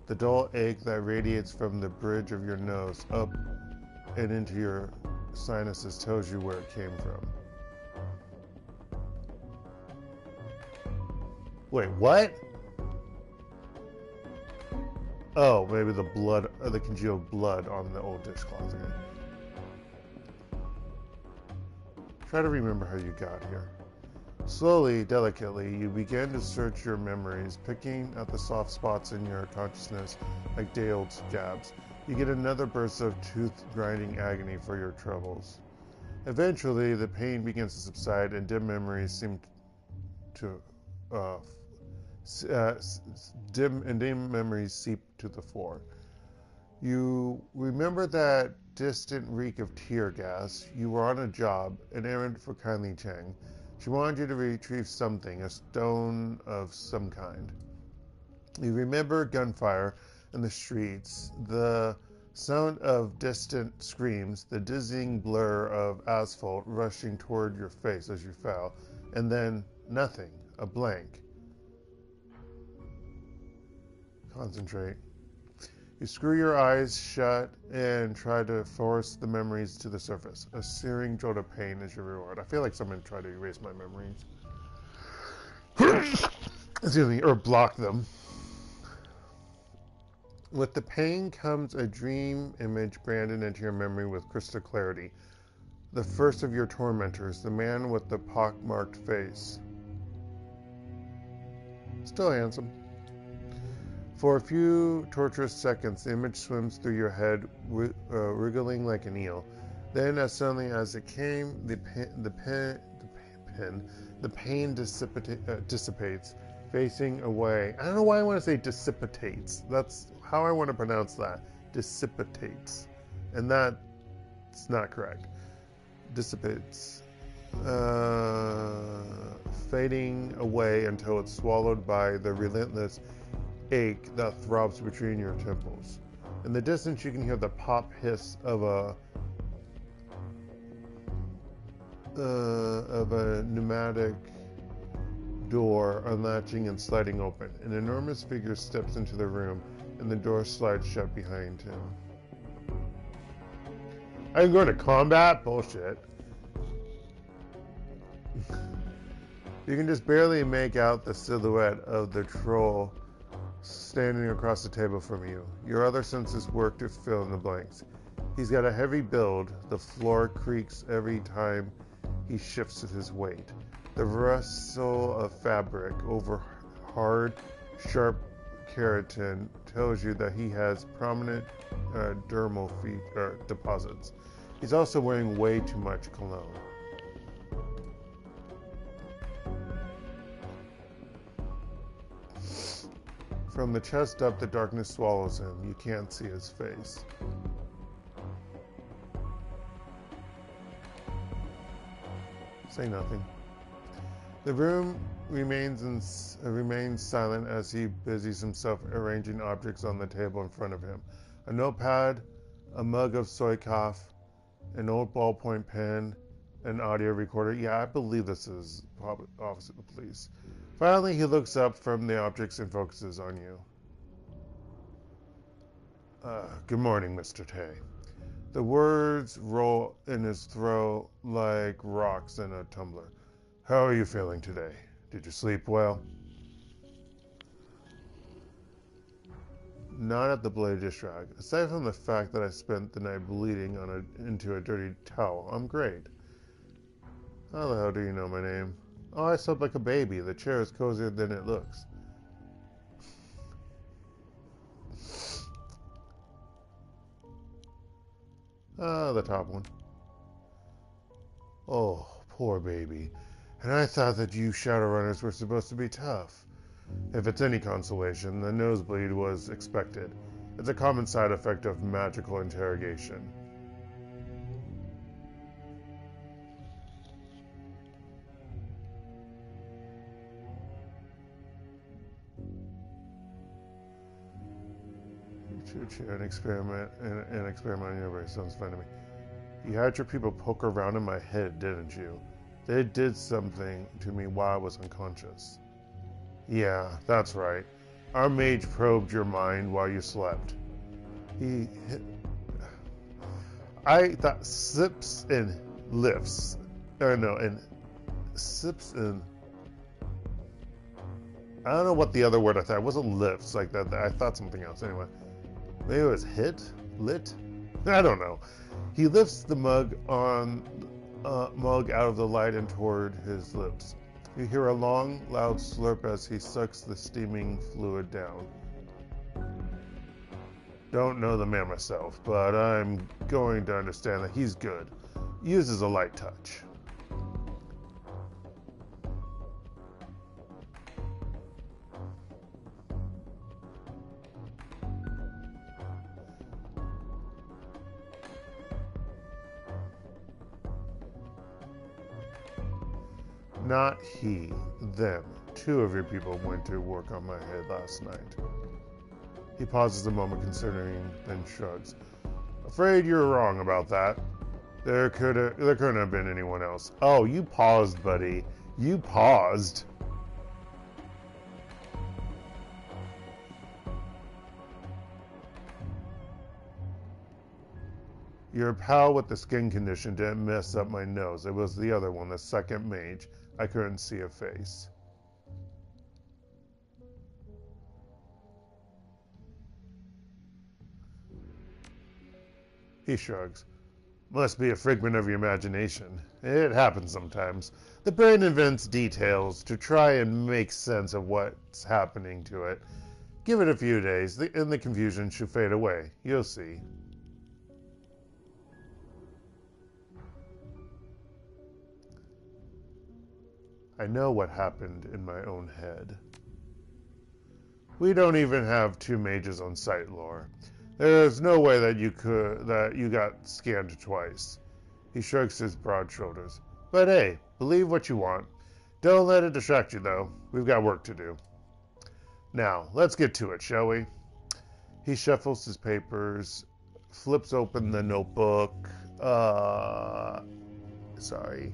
The dull ache that radiates from the bridge of your nose up and into your sinuses tells you where it came from. Wait, what? Oh, maybe the blood, or the congealed blood on the old dishcloth again. Try to remember how you got here. Slowly, delicately, you begin to search your memories, picking at the soft spots in your consciousness like day-old scabs. You get another burst of tooth-grinding agony for your troubles. Eventually, the pain begins to subside and dim memories seem to dim memories seep to the fore. You remember that distant reek of tear gas. You were on a job, an errand for kindly Tsang. She wanted you to retrieve something, a stone of some kind. You remember gunfire in the streets, the sound of distant screams, the dizzying blur of asphalt rushing toward your face as you fell, and then nothing, a blank. Concentrate. You screw your eyes shut and try to force the memories to the surface. A searing jolt of pain is your reward. I feel like someone tried to erase my memories. Excuse me, or block them. With the pain comes a dream image branded into your memory with crystal clarity. The first of your tormentors, the man with the pock-marked face. Still handsome. For a few torturous seconds, the image swims through your head, wriggling like an eel. Then, as suddenly as it came, the pain dissipates, facing away. I don't know why I want to say dissipates. That's how I want to pronounce that. Dissipates. And that's not correct. Dissipates. Fading away until it's swallowed by the relentless ache that throbs between your temples. In the distance, you can hear the pop hiss of a pneumatic door unlatching and sliding open. An enormous figure steps into the room, and the door slides shut behind him. I'm going to combat? Bullshit. You can just barely make out the silhouette of the troll standing across the table from you. Your other senses work to fill in the blanks. He's got a heavy build. The floor creaks every time he shifts his weight. The rustle of fabric over hard, sharp keratin tells you that he has prominent dermal deposits. He's also wearing way too much cologne. From the chest up, the darkness swallows him. You can't see his face. Say nothing. The room remains silent as he busies himself arranging objects on the table in front of him. A notepad, a mug of soy coffee, an old ballpoint pen, an audio recorder. Yeah, I believe this is probably Office of the Police. Finally, he looks up from the objects and focuses on you. Good morning, Mr. Tae. The words roll in his throat like rocks in a tumbler. How are you feeling today? Did you sleep well? Not at the bloody dish rag. Aside from the fact that I spent the night bleeding into a dirty towel, I'm great. How the hell do you know my name? Oh, I slept like a baby. The chair is cozier than it looks. The top one. Oh, poor baby. And I thought that you Shadowrunners were supposed to be tough. If it's any consolation, the nosebleed was expected. It's a common side effect of magical interrogation. An experiment on your brain sounds fun to me. You had your people poke around in my head, didn't you? They did something to me while I was unconscious. Yeah, that's right. Our mage probed your mind while you slept. I thought sips and lifts. Or no, and sips and... I don't know what the other word I thought. It wasn't lifts like that. I thought something else. Anyway. Maybe it was hit? Lit? I don't know. He lifts the mug out of the light and toward his lips. You hear a long, loud slurp as he sucks the steaming fluid down. Don't know the man myself, but I'm going to understand that he's good. Uses a light touch. Not he, them. 2 of your people went to work on my head last night. He pauses a moment considering, then shrugs. Afraid you're wrong about that. There couldn't have been anyone else. Oh, you paused, buddy. You paused. Your pal with the skin condition didn't mess up my nose. It was the other one, the second mage. I couldn't see a face. He shrugs. Must be a figment of your imagination. It happens sometimes. The brain invents details to try and make sense of what's happening to it. Give it a few days, and the confusion should fade away. You'll see. I know what happened in my own head. We don't even have 2 mages on site, Lore. There's no way that you got scanned twice. He shrugs his broad shoulders. But hey, believe what you want. Don't let it distract you, though. We've got work to do. Now, let's get to it, shall we? He shuffles his papers, flips open the notebook. Sorry.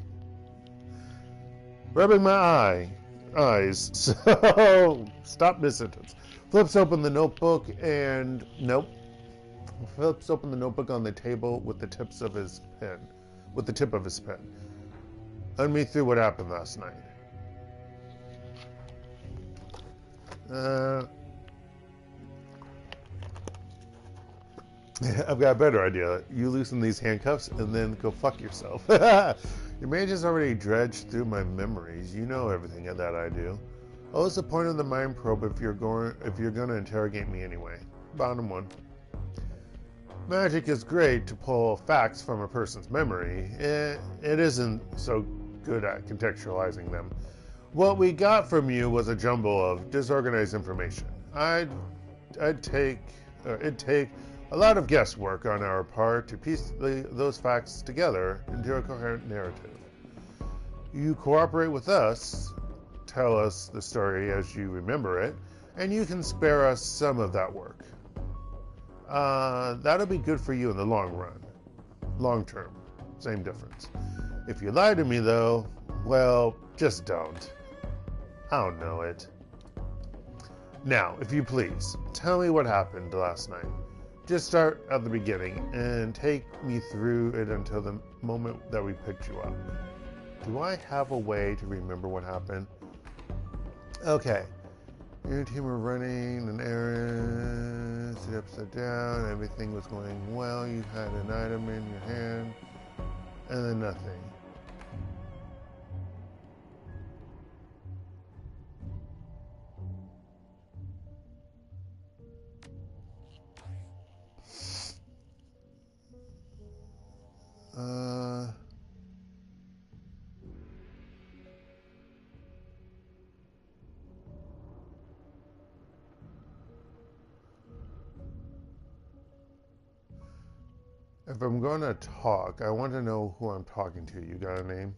Rubbing my eyes. So, stop this sentence. Flips open the notebook and... Nope. Flips open the notebook on the table with the tip of his pen. Run me through what happened last night. I've got a better idea. You loosen these handcuffs and then go fuck yourself. Your mage has already dredged through my memories. You know everything that I do. What was the point of the mind probe if you're going to interrogate me anyway? Bottom one. Magic is great to pull facts from a person's memory. It isn't so good at contextualizing them. What we got from you was a jumble of disorganized information. It'd take a lot of guesswork on our part to piece those facts together into a coherent narrative. You cooperate with us, tell us the story as you remember it, and you can spare us some of that work. That'll be good for you in the long run. Long term, same difference. If you lie to me, though, well, just don't. I don't know it. Now, if you please, tell me what happened last night. Just start at the beginning and take me through it until the moment that we picked you up. Do I have a way to remember what happened? Okay. Your team were running an errand, sit upside down, everything was going well, you had an item in your hand, and then nothing. If I'm going to talk, I want to know who I'm talking to. You got a name?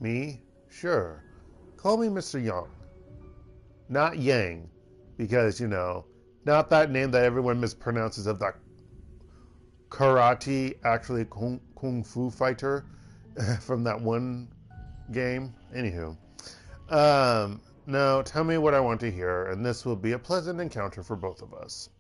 Me? Sure. Call me Mr. Yang. Not Yang, because, you know, not that name that everyone mispronounces of that karate, actually kung fu fighter from that one game. Anywho. Now, tell me what I want to hear, and this will be a pleasant encounter for both of us.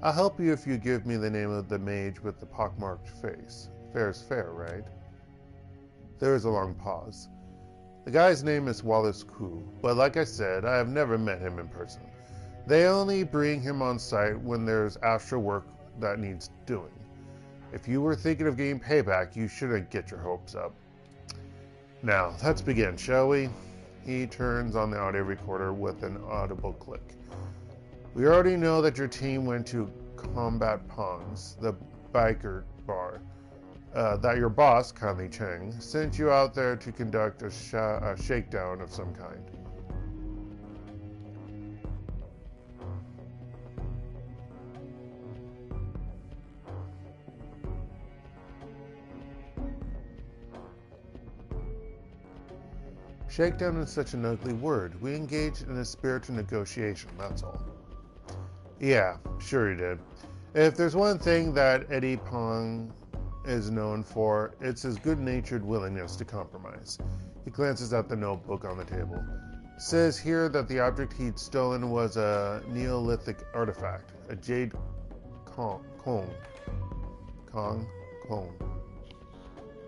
I'll help you if you give me the name of the mage with the pockmarked face. Fair's fair, right? There is a long pause. The guy's name is Wallace Koo, but like I said, I have never met him in person. They only bring him on site when there's astral work that needs doing. If you were thinking of getting payback, you shouldn't get your hopes up. Now, let's begin, shall we? He turns on the audio recorder with an audible click. We already know that your team went to Combat Pongs, the biker bar. That your boss, Tsang, sent you out there to conduct a shakedown of some kind. Shakedown is such an ugly word. We engaged in a spirit of negotiation, that's all. Yeah, sure he did. If there's one thing that Eddie Pong is known for, it's his good-natured willingness to compromise. He glances at the notebook on the table. Says here that the object he'd stolen was a Neolithic artifact, a jade cone,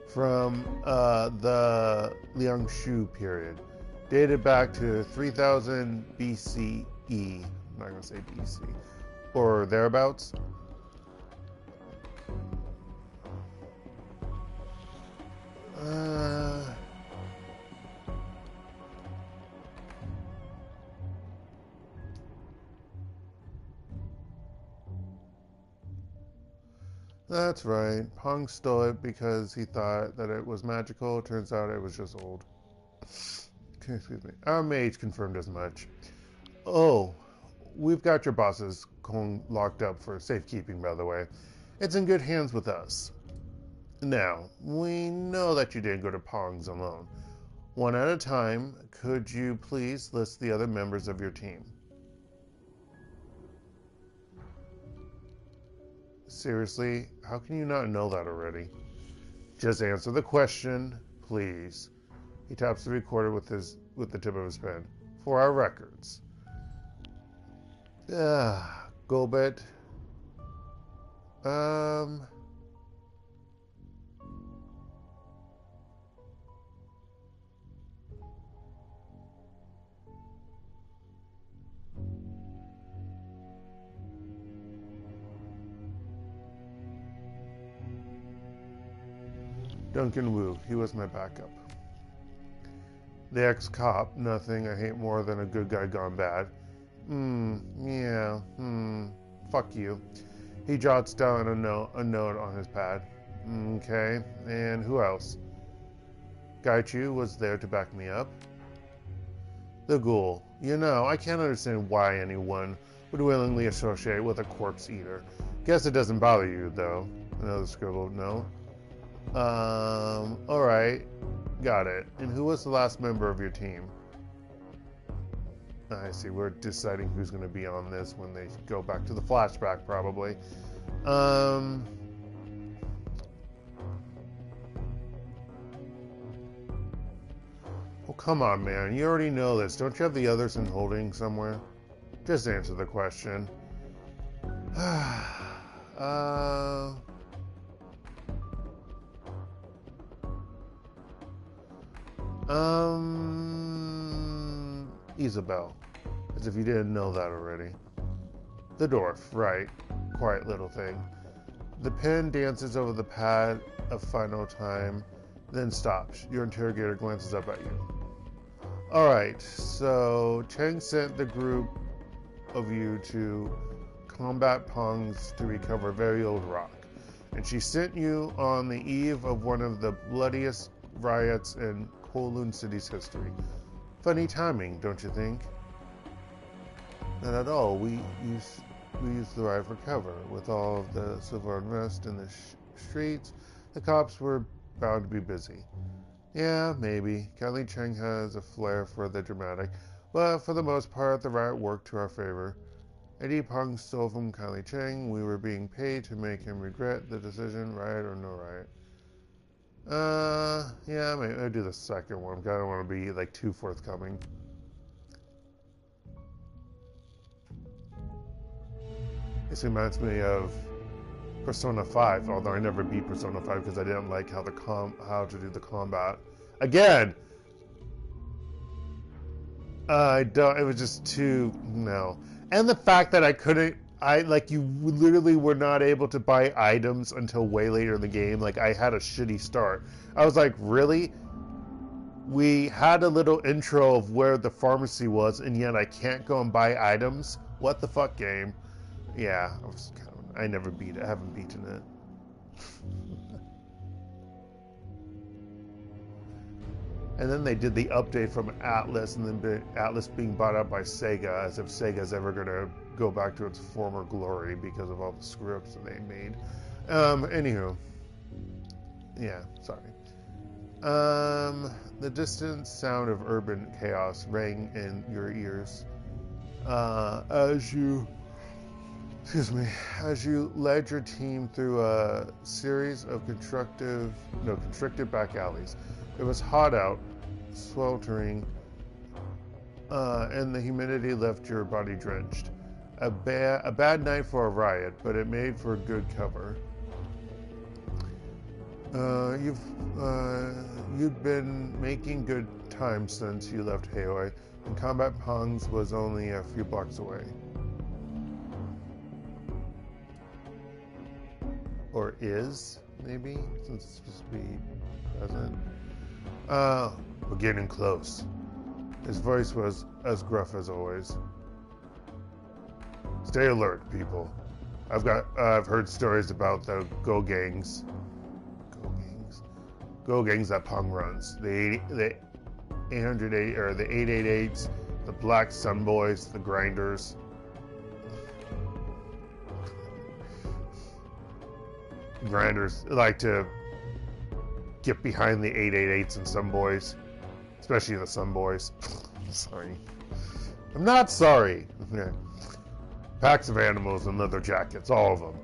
from the Liangshu period, dated back to 3000 BCE. I'm not going to say BC, or thereabouts. That's right. Pong stole it because he thought that it was magical. Turns out it was just old. Excuse me. Our mage confirmed as much. Oh, we've got your boss's Kong locked up for safekeeping, by the way. It's in good hands with us. Now, we know that you didn't go to Pong's alone. One at a time, could you please list the other members of your team? Seriously, how can you not know that already? Just answer the question, please. He taps the recorder with the tip of his pen. For our records. Gobet. Duncan Wu, he was my backup. The ex-cop, nothing I hate more than a good guy gone bad. Fuck you. He jots down a note on his pad. Okay, and who else? Gaichu was there to back me up. The ghoul. You know, I can't understand why anyone would willingly associate with a corpse eater. Guess it doesn't bother you, though. Another scribbled note. Alright. Got it. And who was the last member of your team? I see. We're deciding who's going to be on this when they go back to the flashback, probably. Oh, come on, man. You already know this. Don't you have the others in holding somewhere? Just answer the question. Isabel. As if you didn't know that already. The dwarf, right. Quiet little thing. The pen dances over the pad a final time, then stops. Your interrogator glances up at you. Alright, so Tsang sent the group of you to Combat Pongs to recover very old rock. And she sent you on the eve of one of the bloodiest riots in Kowloon City's history. Funny timing, don't you think? Not at all. We used the riot for cover. With all of the civil unrest in the streets, the cops were bound to be busy. Yeah, maybe. Kelly Cheng has a flair for the dramatic, but for the most part, the riot worked to our favor. Eddie Peng stole from Kylie Cheng. We were being paid to make him regret the decision, riot or no riot. Yeah, maybe I'll do the second one. I don't want to be like too forthcoming. This reminds me of Persona 5, although I never beat Persona 5 because I didn't like how to do the combat. Again, I don't. It was just too no, and the fact that I couldn't. You literally were not able to buy items until way later in the game. Like I had a shitty start. I was like, really? We had a little intro of where the pharmacy was, and yet I can't go and buy items. What the fuck, game? Yeah, I never beat it. I haven't beaten it. And then they did the update from Atlas, and then Atlas being bought out by Sega, as if Sega's ever going to go back to its former glory because of all the screw-ups that they made. Anywho. Yeah, sorry. The distant sound of urban chaos rang in your ears as you led your team through a series of constricted back alleys. It was hot out, sweltering, and the humidity left your body drenched. A bad night for a riot, but it made for good cover. You'd been making good time since you left Haoi, and Combat Pongs was only a few blocks away. Or is, maybe, since it's supposed to be present. We're getting close. His voice was as gruff as always. Stay alert, people. I've heard stories about the Go gangs that Pong runs. The 808 or the 888s, the Black Sun Boys, the Grinders. Grinders like to get behind the 888s and Sun Boys, especially the Sun Boys. Sorry. I'm not sorry. Packs of animals in leather jackets, all of them,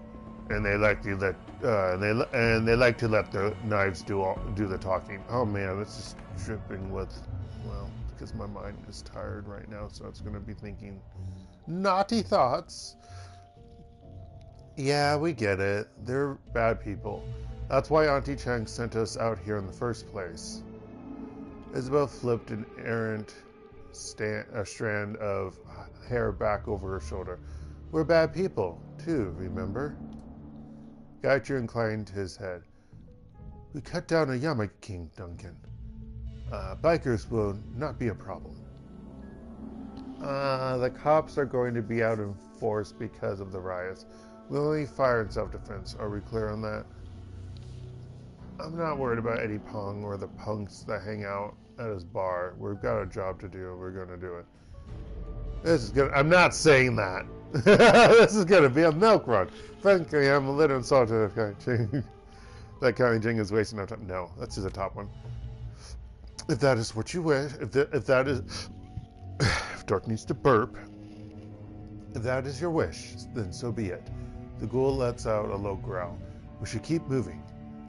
and they like to let the knives do the talking. Oh man, it's just dripping with, well, because my mind is tired right now, so it's going to be thinking naughty thoughts. Yeah, we get it. They're bad people. That's why Auntie Chang sent us out here in the first place. Isabel flipped an errant strand of hair back over her shoulder. We're bad people, too, remember? Gaichu inclined his head. We cut down a Yama King, Duncan. Bikers will not be a problem. The cops are going to be out in force because of the riots. We'll only fire in self-defense. Are we clear on that? I'm not worried about Eddie Pong or the punks that hang out at his bar. We've got a job to do. We're going to do it. This is good. I'm not saying that. This is going to be a milk run. Frankly, I'm a little insulted that Kylie Jing is wasting our time. No, that's just the top one. If that is what you wish, if that is... If Dark needs to burp, if that is your wish, then so be it. The ghoul lets out a low growl. We should keep moving.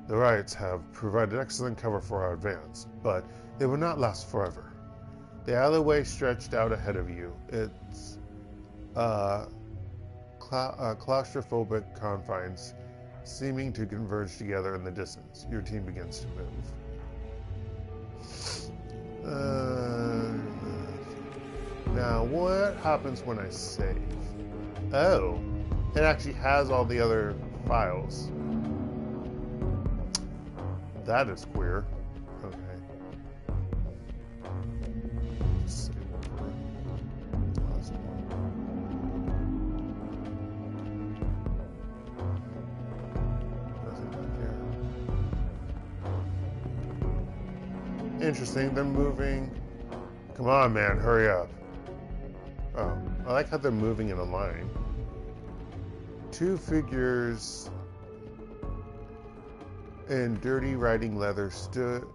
The riots have provided excellent cover for our advance, but they will not last forever. The alleyway stretched out ahead of you. Its claustrophobic confines seeming to converge together in the distance. Your team begins to move. Now, what happens when I save? Oh, it actually has all the other files. That is queer. Okay. Save over. Last one. Nothing back here. Interesting. They're moving. Come on, man. Hurry up. Oh, I like how they're moving in a line. Two figures in dirty riding leather stood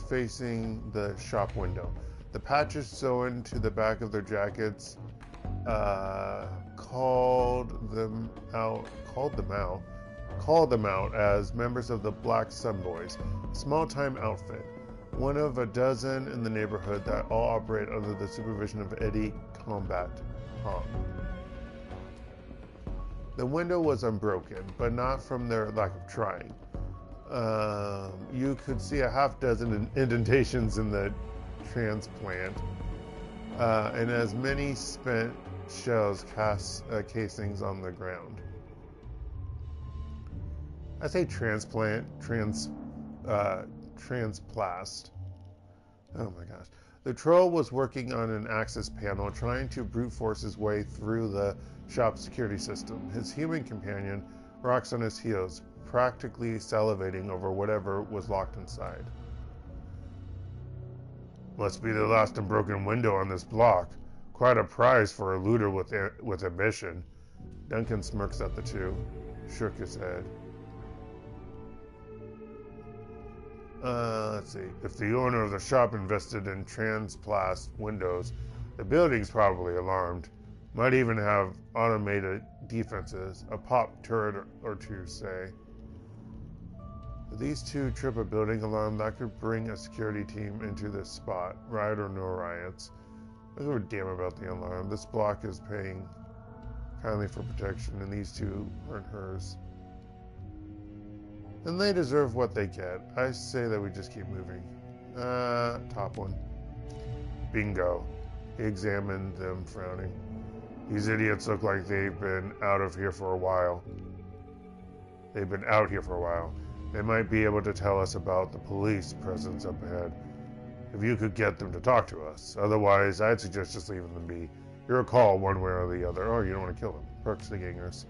facing the shop window. The patches sewn to the back of their jackets called them out as members of the Black Sun Boys, a small-time outfit, one of a dozen in the neighborhood that all operate under the supervision of Eddie Combat Hong. The window was unbroken, but not from their lack of trying. You could see a half-dozen indentations in the transplant, and as many spent shells casings on the ground. I say transplast. Oh my gosh. The troll was working on an access panel, trying to brute force his way through the shop's security system. His human companion rocks on his heels, practically salivating over whatever was locked inside. Must be the last unbroken window on this block. Quite a prize for a looter with ambition. Duncan smirks at the two, shook his head. Let's see. If the owner of the shop invested in transplast windows, the building's probably alarmed. Might even have automated defenses, a pop turret or two, say. If these two trip a building alarm, that could bring a security team into this spot, riot or no riots. I don't give a damn about the alarm. This block is paying kindly for protection, and these two aren't hers. And they deserve what they get. I say that we just keep moving. Top one. Bingo. He examined them, frowning. These idiots look like they've been out here for a while. They might be able to tell us about the police presence up ahead. If you could get them to talk to us. Otherwise, I'd suggest just leaving them be. Your call one way or the other. Oh, you don't want to kill them. Perks the gangers.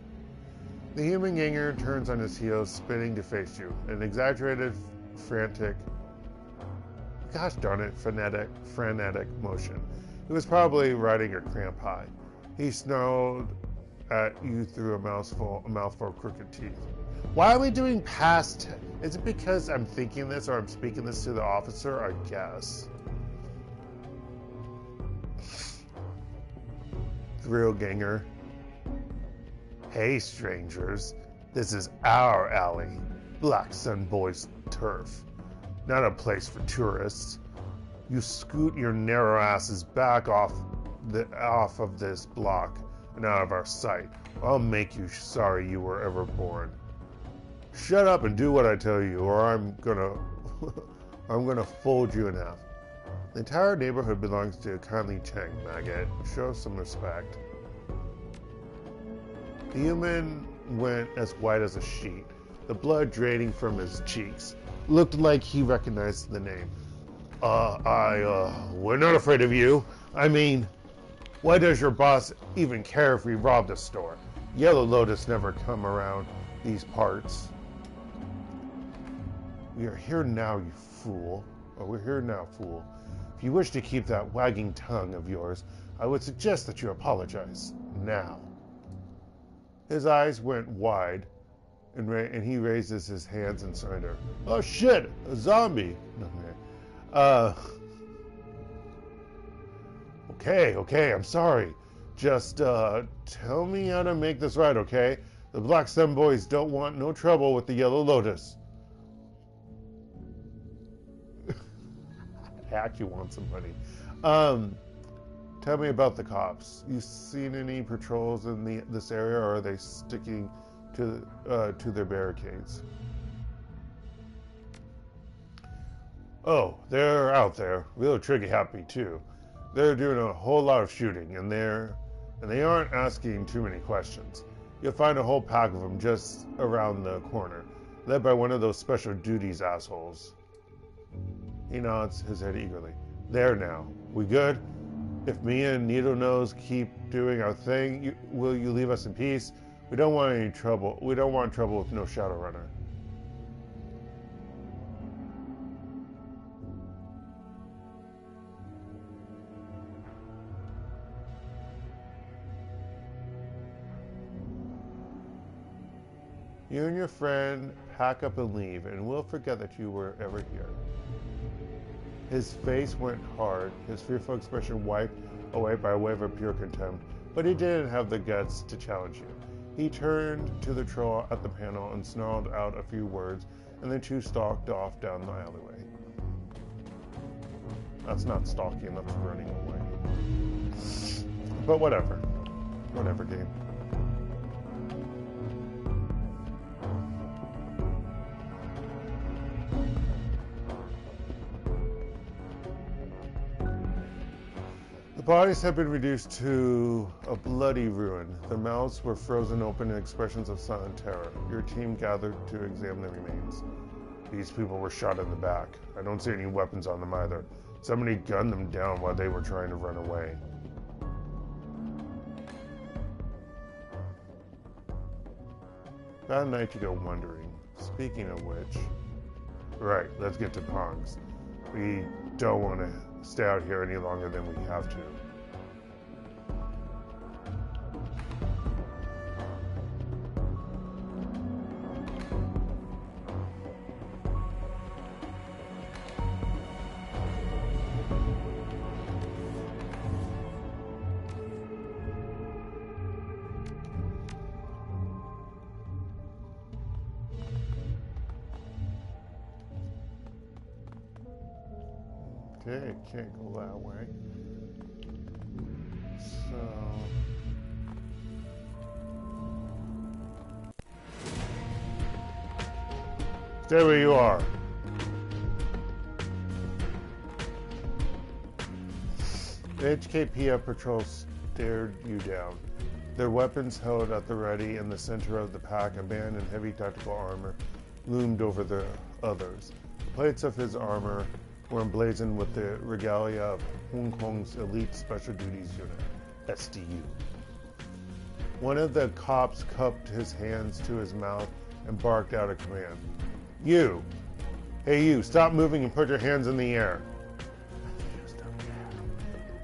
The human ganger turns on his heels, spinning to face you. An exaggerated, frantic, gosh darn it, frenetic motion. He was probably riding a cramp high. He snarled at you through a mouthful of crooked teeth. Why are we doing past tense? Is it because I'm thinking this or I'm speaking this to the officer? I guess. Thrill ganger. Hey, strangers. This is our alley. Black Sun Boys turf. Not a place for tourists. You scoot your narrow asses back off of this block and out of our sight. I'll make you sorry you were ever born. Shut up and do what I tell you, or I'm gonna fold you in half. The entire neighborhood belongs to kindly Tsang, maggot. Show some respect. The human went as white as a sheet, the blood draining from his cheeks. Looked like he recognized the name. We're not afraid of you. I mean, why does your boss even care if we rob the store? Yellow Lotus never come around these parts. We are here now, you fool. Oh, we're here now, fool. If you wish to keep that wagging tongue of yours, I would suggest that you apologize now. His eyes went wide, and he raises his hands in surrender. Oh shit, a zombie. Okay, I'm sorry. Just tell me how to make this right, okay? The Black Sun Boys don't want no trouble with the Yellow Lotus. Hack, you want some money. Tell me about the cops. You seen any patrols in this area, or are they sticking to their barricades? Oh, they're out there, real trigger happy too. They're doing a whole lot of shooting, and they aren't asking too many questions. You'll find a whole pack of them just around the corner, led by one of those special duties assholes. He nods his head eagerly. There now. We good? If me and Needle Nose keep doing our thing, will you leave us in peace? We don't want any trouble. We don't want trouble with no Shadowrunner. You and your friend pack up and leave, and we'll forget that you were ever here. His face went hard, his fearful expression wiped away by a wave of pure contempt, but he didn't have the guts to challenge you. He turned to the troll at the panel and snarled out a few words, and the two stalked off down the alleyway. That's not stalking, that's running away. But whatever. Whatever, game. The bodies had been reduced to a bloody ruin. Their mouths were frozen open in expressions of silent terror. Your team gathered to examine the remains. These people were shot in the back. I don't see any weapons on them either. Somebody gunned them down while they were trying to run away. Bad night to go wondering. Speaking of which... Right, let's get to Pongs. We don't want to stay out here any longer than we have to. Okay, it can't go that way. So... Stay where you are. The HKPF patrol stared you down. Their weapons held at the ready in the center of the pack, a man in heavy tactical armor loomed over the others. The plates of his armor were emblazoned with the regalia of Hong Kong's Elite Special Duties Unit, SDU. One of the cops cupped his hands to his mouth and barked out a command. You! Hey you, stop moving and put your hands in the air.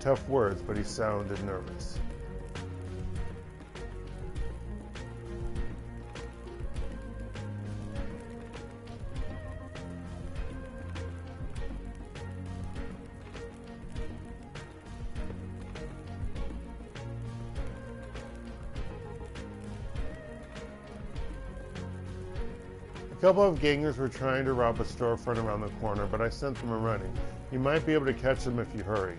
Tough words, but he sounded nervous. A couple of gangers were trying to rob a storefront around the corner, but I sent them running. You might be able to catch them if you hurry.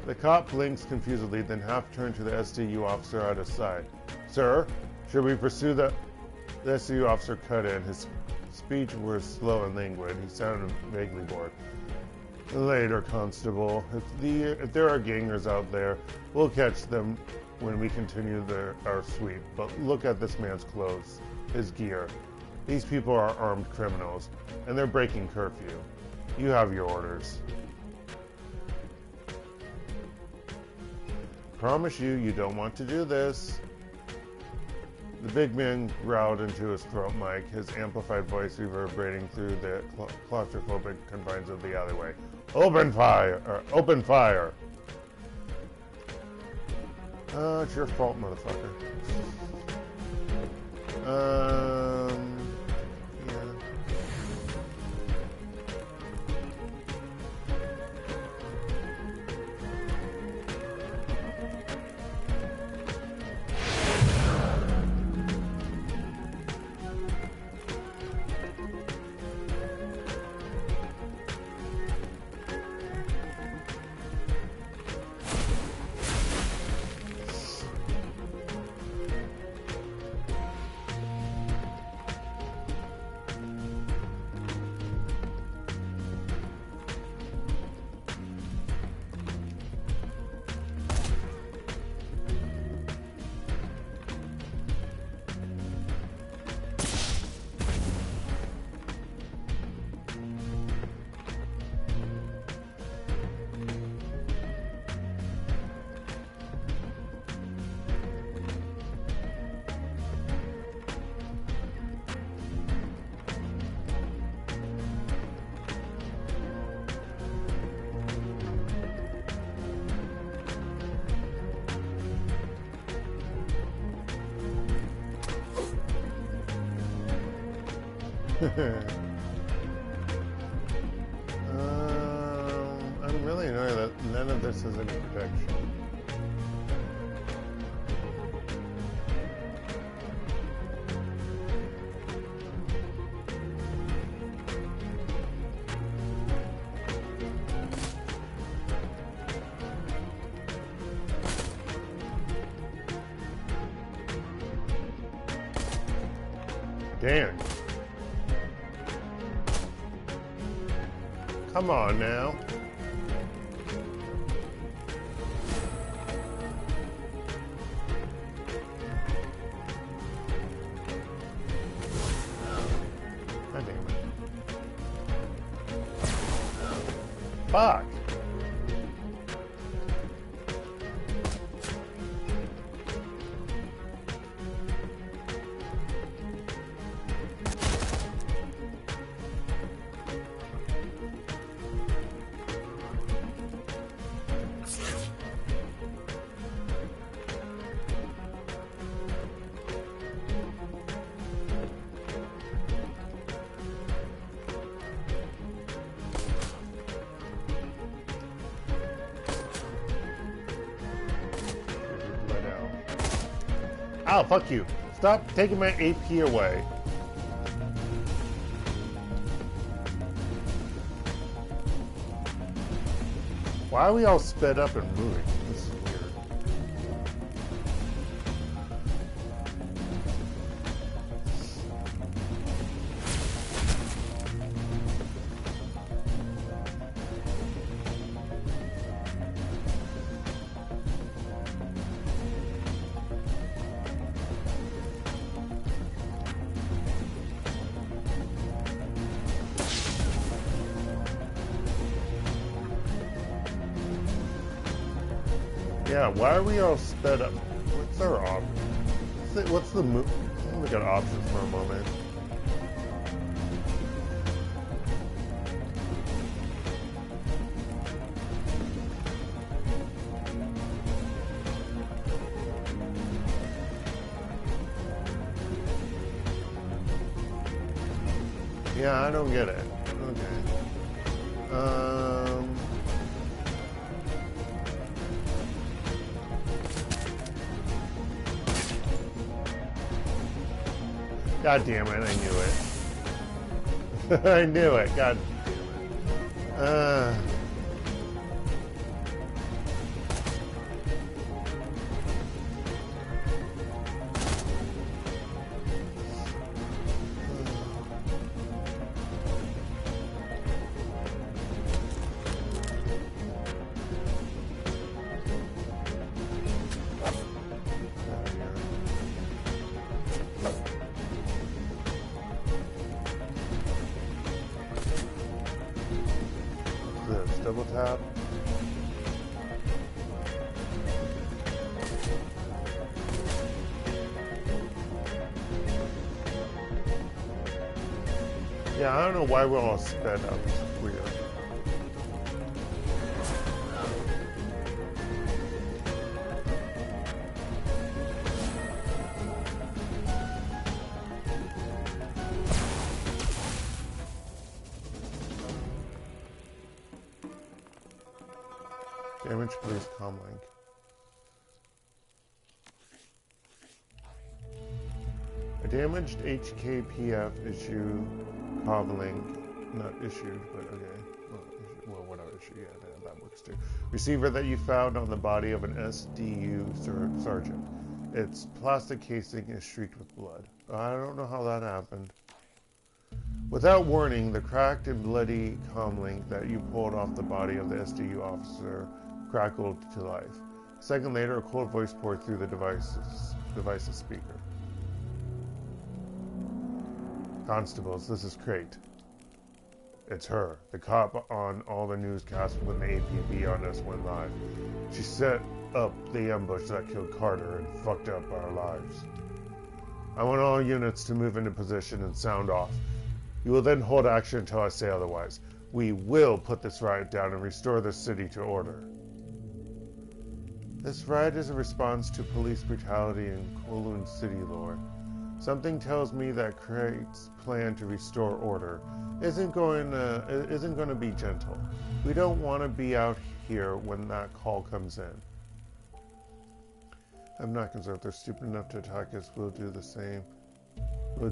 The cop blinks confusedly, then half turned to the SDU officer out of sight. Sir, should we pursue the SDU officer cut in. His speech was slow and languid. He sounded vaguely bored. Later, Constable. If there are gangers out there, we'll catch them when we continue our sweep. But look at this man's clothes, his gear. These people are armed criminals, and they're breaking curfew. You have your orders. Promise you don't want to do this. The big man growled into his throat mic, his amplified voice reverberating through the claustrophobic confines of the alleyway. Open fire! Open fire! It's your fault, motherfucker. Yeah. I'm really annoyed that none of this has any protection. Damn. Come on now. God damn it. Fuck. Oh, fuck you. Stop taking my AP away. Why are we all sped up and moving? This is weird. Yeah, why are we all sped up? What's our option? What's the move? Let me look at options for a moment. Yeah, I don't get it. Okay. God damn it, I knew it. I knew it, god damn it. Double tap. Yeah, I don't know why we're all sped up. It's weird. Damage police comlink. A damaged HKPF issue comlink, not issued, but okay. Well, whatever issue, yeah, that works too. Receiver that you found on the body of an SDU sergeant. Its plastic casing is streaked with blood. I don't know how that happened. Without warning, the cracked and bloody comlink that you pulled off the body of the SDU officer crackled to life. A second later, a cold voice poured through the device's speaker. Constables, this is Crate. It's her, the cop on all the newscasts when the APB on us went live. She set up the ambush that killed Carter and fucked up our lives. I want all units to move into position and sound off. You will then hold action until I say otherwise. We will put this riot down and restore the city to order. This riot is a response to police brutality in Kowloon City lore. Something tells me that Krait's plan to restore order isn't going to be gentle. We don't want to be out here when that call comes in. I'm not concerned if they're stupid enough to attack us. We'll do the same. We'll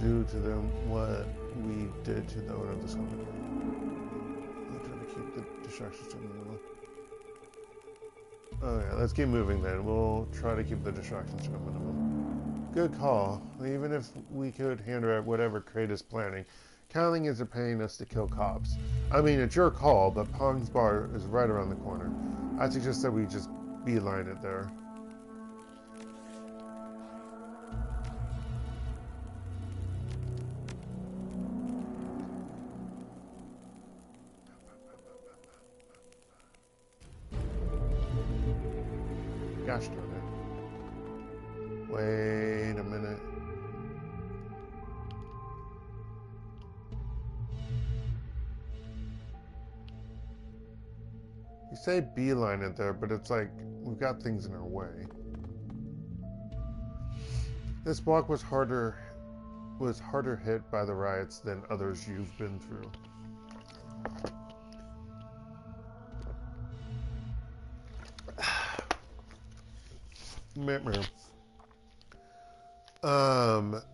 do to them what we did to the owner of this company. I'll try to keep the distractions to a minimum. Okay, let's keep moving then. We'll try to keep the distractions to a minimum. Good call. Even if we could handle whatever Krait is planning, Kowloon isn't paying us to kill cops. I mean, it's your call, but Pong's bar is right around the corner. I suggest that we just beeline it there. Gosh darn it. Wait a minute. You say beeline it there, but it's like we've got things in our way. This block was harder hit by the riots than others you've been through.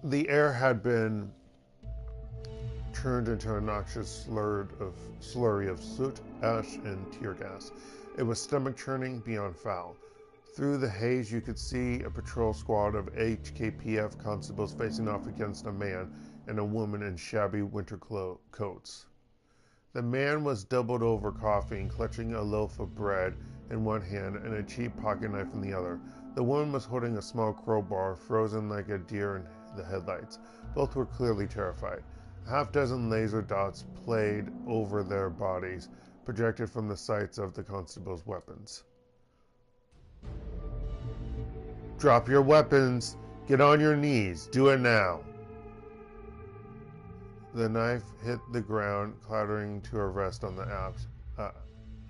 The air had been turned into a noxious slurry of soot, ash, and tear gas. It was stomach-churning beyond foul. Through the haze, you could see a patrol squad of HKPF constables facing off against a man and a woman in shabby winter coats. The man was doubled over coughing, clutching a loaf of bread in one hand and a cheap pocket knife in the other. The woman was holding a small crowbar, frozen like a deer in the headlights. Both were clearly terrified. A half-dozen laser dots played over their bodies, projected from the sights of the constable's weapons. Drop your weapons! Get on your knees! Do it now! The knife hit the ground, clattering to a rest on the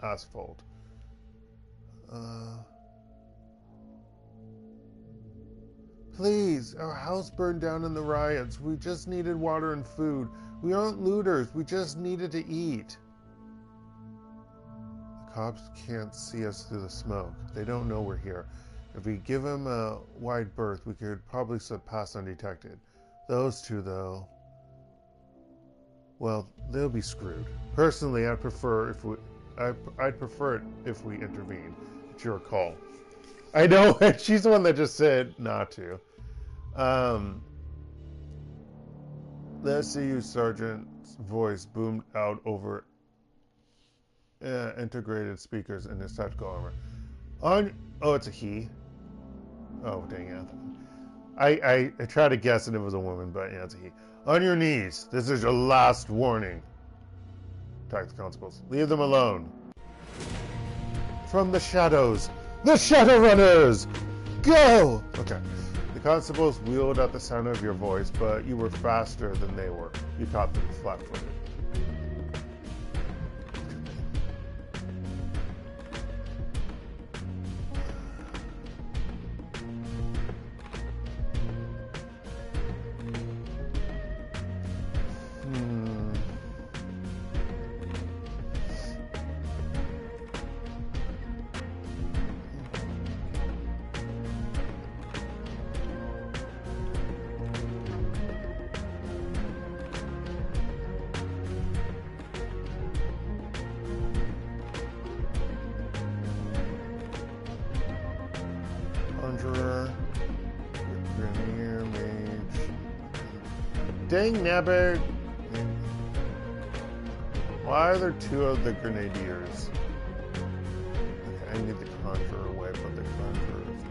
asphalt. Please, our house burned down in the riots. We just needed water and food. We aren't looters. We just needed to eat. The cops can't see us through the smoke. They don't know we're here. If we give them a wide berth, we could probably slip past undetected. Those two, though, well, they'll be screwed. Personally, I'd prefer it if we intervened. It's your call. I know, she's the one that just said not to. The SCU sergeant's voice boomed out over integrated speakers in his tactical armor. Oh, it's a he. Oh, dang it. I tried to guess and it was a woman, but yeah, it's a he. On your knees. This is your last warning. Attack the constables. Leave them alone. From the shadows. The Shadowrunners! Go! Okay. The constables wheeled at the sound of your voice, but you were faster than they were. You caught them flat-footed. Dang nabbit! Why are there two of the grenadiers? Okay, I need the conjurer away, but the conjurer is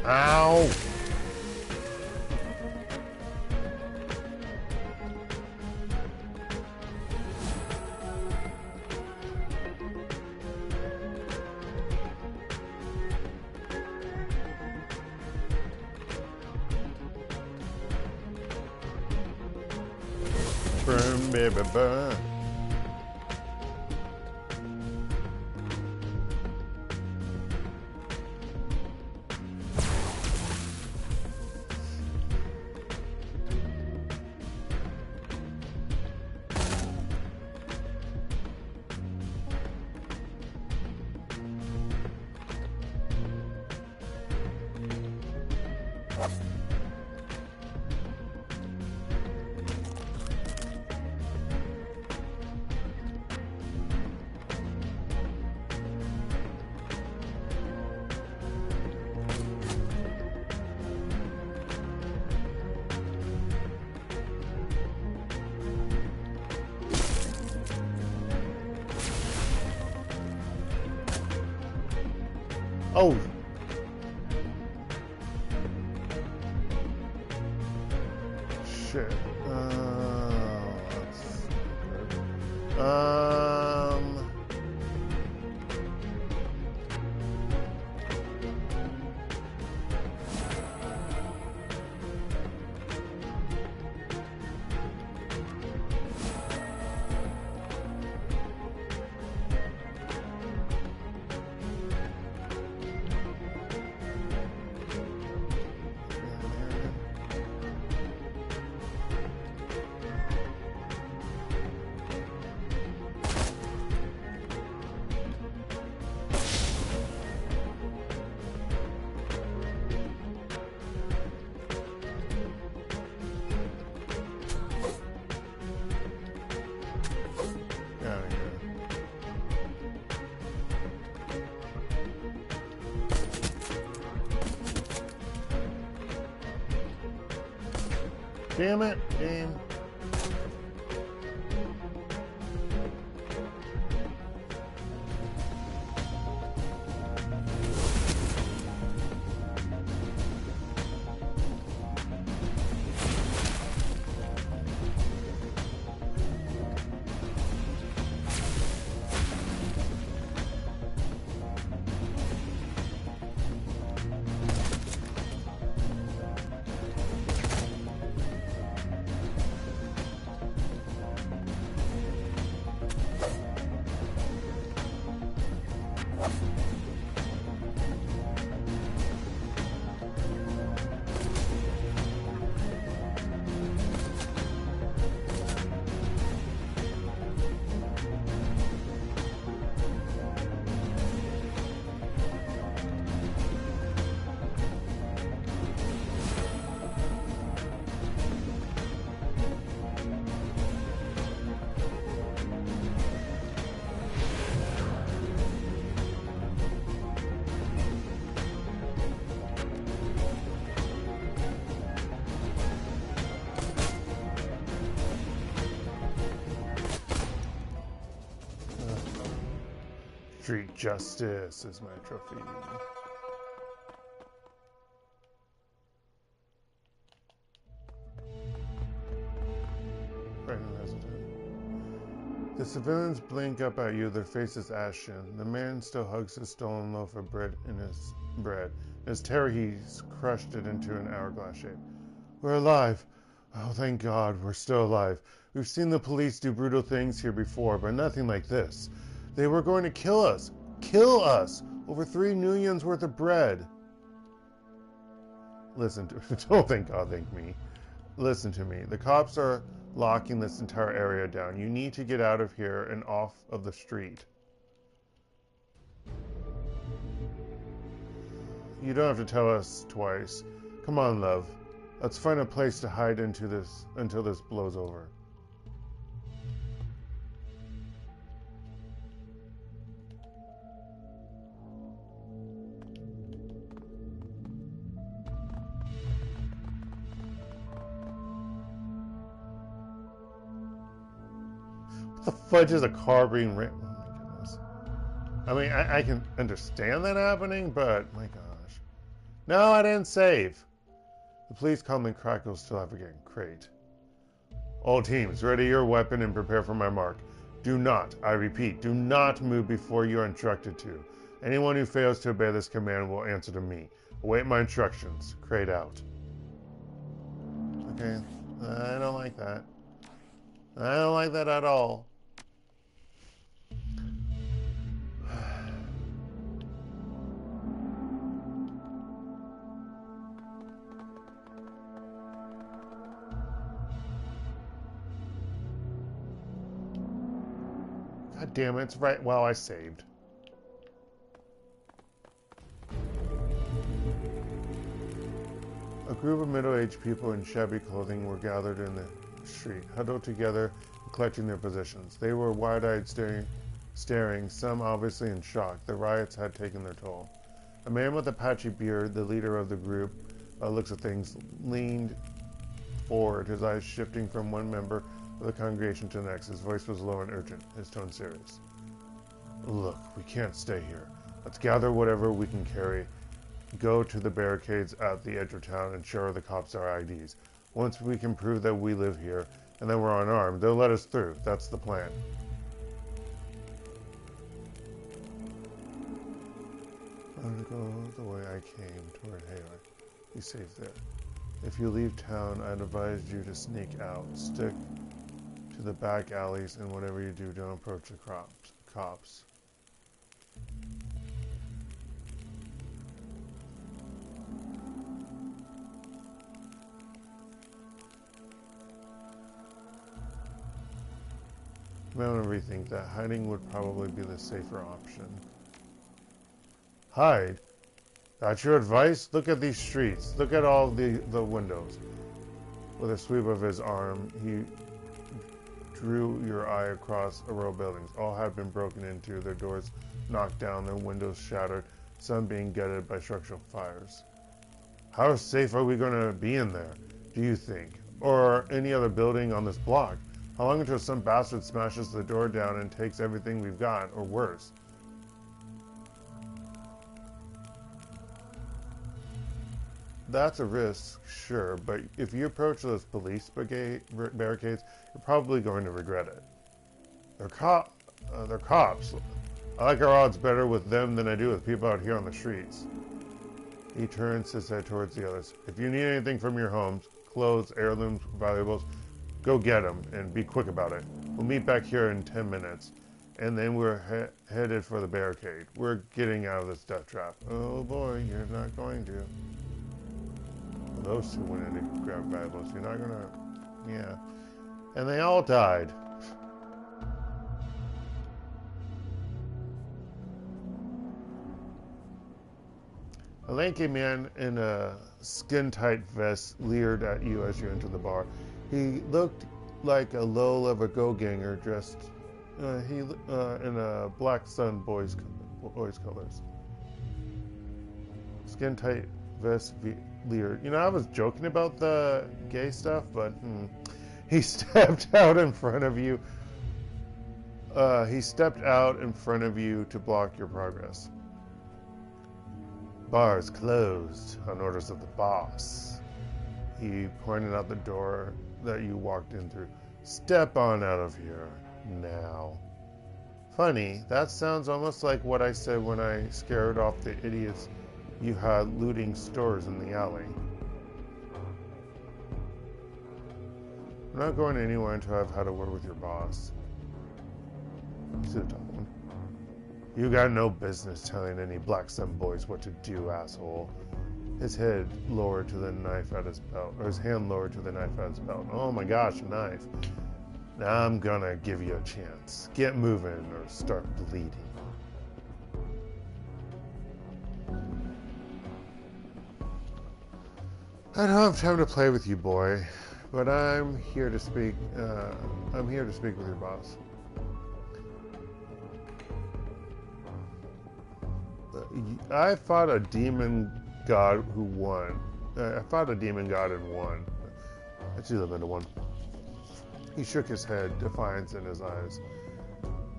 Ow! Burn, baby, burn. Oh! Shit. That's good. Damn it, game. Street justice is my trophy. The civilians blink up at you, their faces ashen. The man still hugs his stolen loaf of bread in his bread. In his terror, he's crushed it into an hourglass shape. We're alive. Oh, thank God, we're still alive. We've seen the police do brutal things here before, but nothing like this. They were going to kill us. Kill us! Over 3 millions worth of bread. Listen to me. Don't thank God, thank me. Listen to me. The cops are locking this entire area down. You need to get out of here and off of the street. You don't have to tell us twice. Come on, love. Let's find a place to hide into this until this blows over. What the fudge is a car being ran? Oh my goodness. I mean, I can understand that happening, but my gosh. No, I didn't save. The police calmly crackle, still advocating. Great. All teams, ready your weapon and prepare for my mark. Do not, I repeat, do not move before you are instructed to. Anyone who fails to obey this command will answer to me. Await my instructions. Crate out. Okay, I don't like that. I don't like that at all. God damn it, it's right. Well, I saved. A group of middle-aged people in shabby clothing were gathered in the street, huddled together and collecting their possessions. They were wide-eyed, staring, some obviously in shock. The riots had taken their toll. A man with a patchy beard, the leader of the group, looks at things, leaned forward, his eyes shifting from one member of the congregation to the next. His voice was low and urgent, his tone serious. Look, we can't stay here. Let's gather whatever we can carry, go to the barricades at the edge of town and show the cops our IDs. Once we can prove that we live here and that we're unarmed, they'll let us through. That's the plan. I'm going to go the way I came, toward Hayward. Be safe there. If you leave town, I'd advise you to sneak out. Stick to the back alleys, and whatever you do, don't approach the cops. I'm going to rethink that. Hiding would probably be the safer option. Hide? That's your advice? Look at these streets. Look at all the windows. With a sweep of his arm, he drew your eye across a row of buildings. All had been broken into, their doors knocked down, their windows shattered, some being gutted by structural fires. How safe are we going to be in there, do you think? Or any other building on this block? How long until some bastard smashes the door down and takes everything we've got, or worse? That's a risk, sure, but if you approach those police barricades, you're probably going to regret it. They're cops. I like our odds better with them than I do with people out here on the streets. He turns his head towards the others. If you need anything from your homes, clothes, heirlooms, valuables, go get them and be quick about it. We'll meet back here in 10 minutes, and then we're headed for the barricade. We're getting out of this death trap. Oh boy, you're not going to. Those two went in to grab valuables. You're not gonna... Yeah. And they all died. A lanky man in a skin-tight vest leered at you as you entered the bar. He looked like a low-level ganger dressed in a black sun boys colors. Skin-tight vest leered. You know, I was joking about the gay stuff, but he stepped out in front of you. He stepped out in front of you to block your progress. Bar is closed on orders of the boss. He pointed out the door that you walked in through. Step on out of here now. Funny, that sounds almost like what I said when I scared off the idiots you had looting stores in the alley. I'm not going anywhere until I've had a word with your boss. Sit down. You got no business telling any Black Sun boys what to do, asshole. His head lowered to the knife at his belt, or his hand lowered to the knife at his belt. Oh my gosh, a knife. Now I'm gonna give you a chance. Get moving or start bleeding. I don't have time to play with you, boy, but I'm here to speak. I'm here to speak with your boss. I fought a demon god who won. I fought a demon god and won. That's 11-1. He shook his head, defiance in his eyes.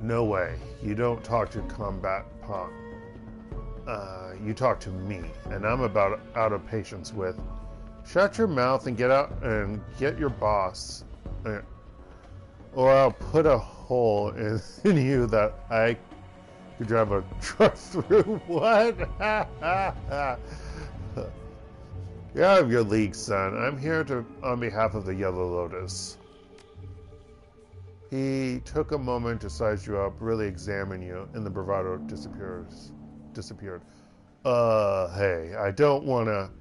No way. You don't talk to combat punk. You talk to me, and I'm about out of patience with. Shut your mouth and get out and get your boss, or I'll put a hole in you that I could drive a truck through. What? You're out of your league, son. I'm here on behalf of the Yellow Lotus. He took a moment to size you up, really examine you, and the bravado disappeared. Hey, I don't wanna...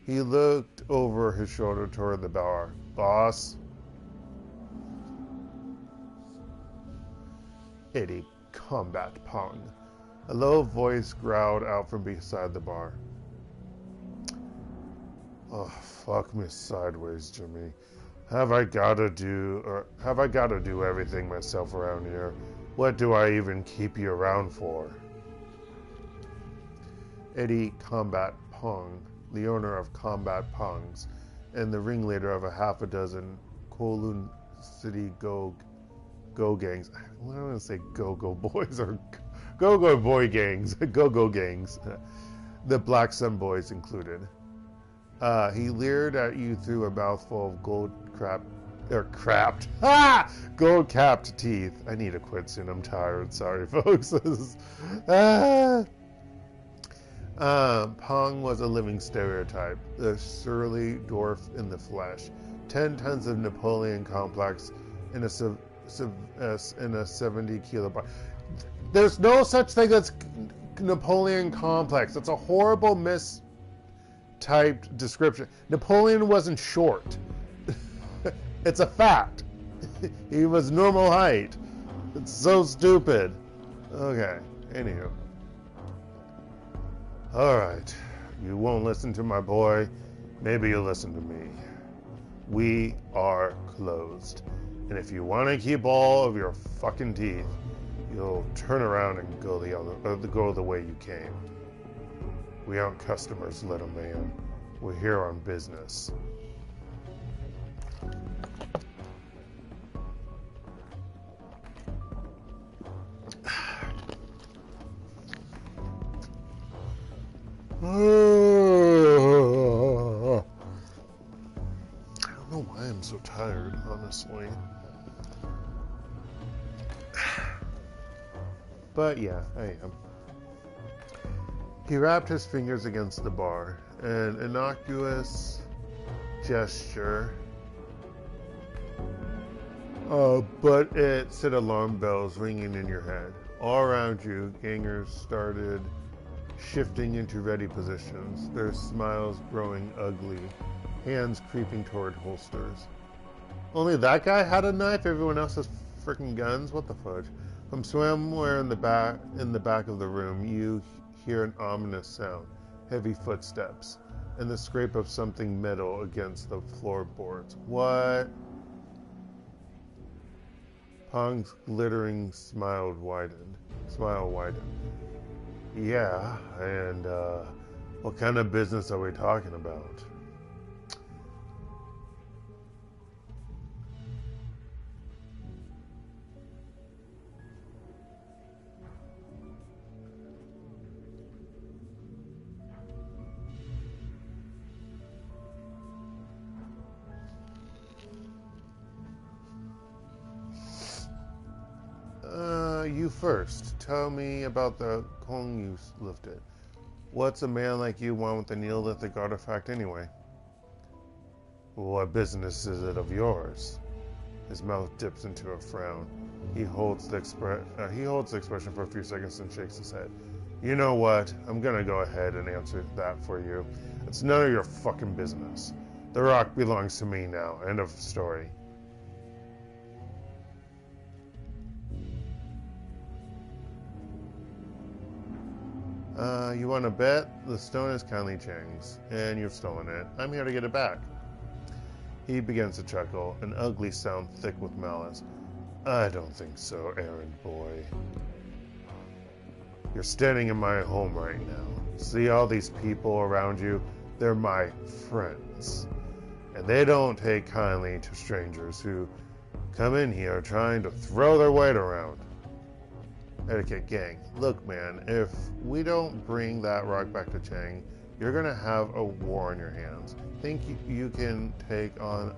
He looked over his shoulder toward the bar. Boss? Eddie, combat pong. A low voice growled out from beside the bar. Oh, fuck me sideways, Jimmy. Have I gotta do everything myself around here? What do I even keep you around for? Eddie Combat Pong, the owner of Combat Pongs, and the ringleader of a half a dozen Kowloon City go gangs. I don't want to say go-go boys or go-go boy gangs. Go-go gangs. The Black Sun Boys included. He leered at you through a mouthful of gold-capped teeth. I need to quit soon. I'm tired. Sorry, folks. Pong was a living stereotype, the surly dwarf in the flesh. 10 tons of Napoleon complex in a 70-kilo body. There's no such thing as Napoleon complex. That's a horrible mistyped description. Napoleon wasn't short. It's a fact. He was normal height. It's so stupid. Okay, anywho. Alright, you won't listen to my boy. Maybe you'll listen to me. We are closed. And if you want to keep all of your fucking teeth, you'll turn around and go the way you came. We aren't customers, little man. We're here on business. I don't know why I'm so tired, honestly. But yeah, I am. He wrapped his fingers against the bar, an innocuous gesture, but it set alarm bells ringing in your head. All around you, gangers started shifting into ready positions, their smiles growing ugly, hands creeping toward holsters. Only that guy had a knife, everyone else has freaking guns? What the fudge? From somewhere in the back of the room, you hear an ominous sound, heavy footsteps, and the scrape of something metal against the floorboards. What? Pong's glittering smile widened. Yeah, and what kind of business are we talking about? You first. Tell me about the Kong you lifted. What's a man like you want with a Neolithic artifact anyway? What business is it of yours? His mouth dips into a frown. He holds the expression for a few seconds and shakes his head. You know what? I'm gonna go ahead and answer that for you. It's none of your fucking business. The rock belongs to me now. End of story. You want to bet? The stone is kindly Tsang's, and you've stolen it. I'm here to get it back. He begins to chuckle, an ugly sound thick with malice. I don't think so, errand boy. You're standing in my home right now. See all these people around you? They're my friends. And they don't take kindly to strangers who come in here trying to throw their weight around. Etiquette gang. Look, man, if we don't bring that rock back to Tsang, you're gonna have a war on your hands. Think you can take on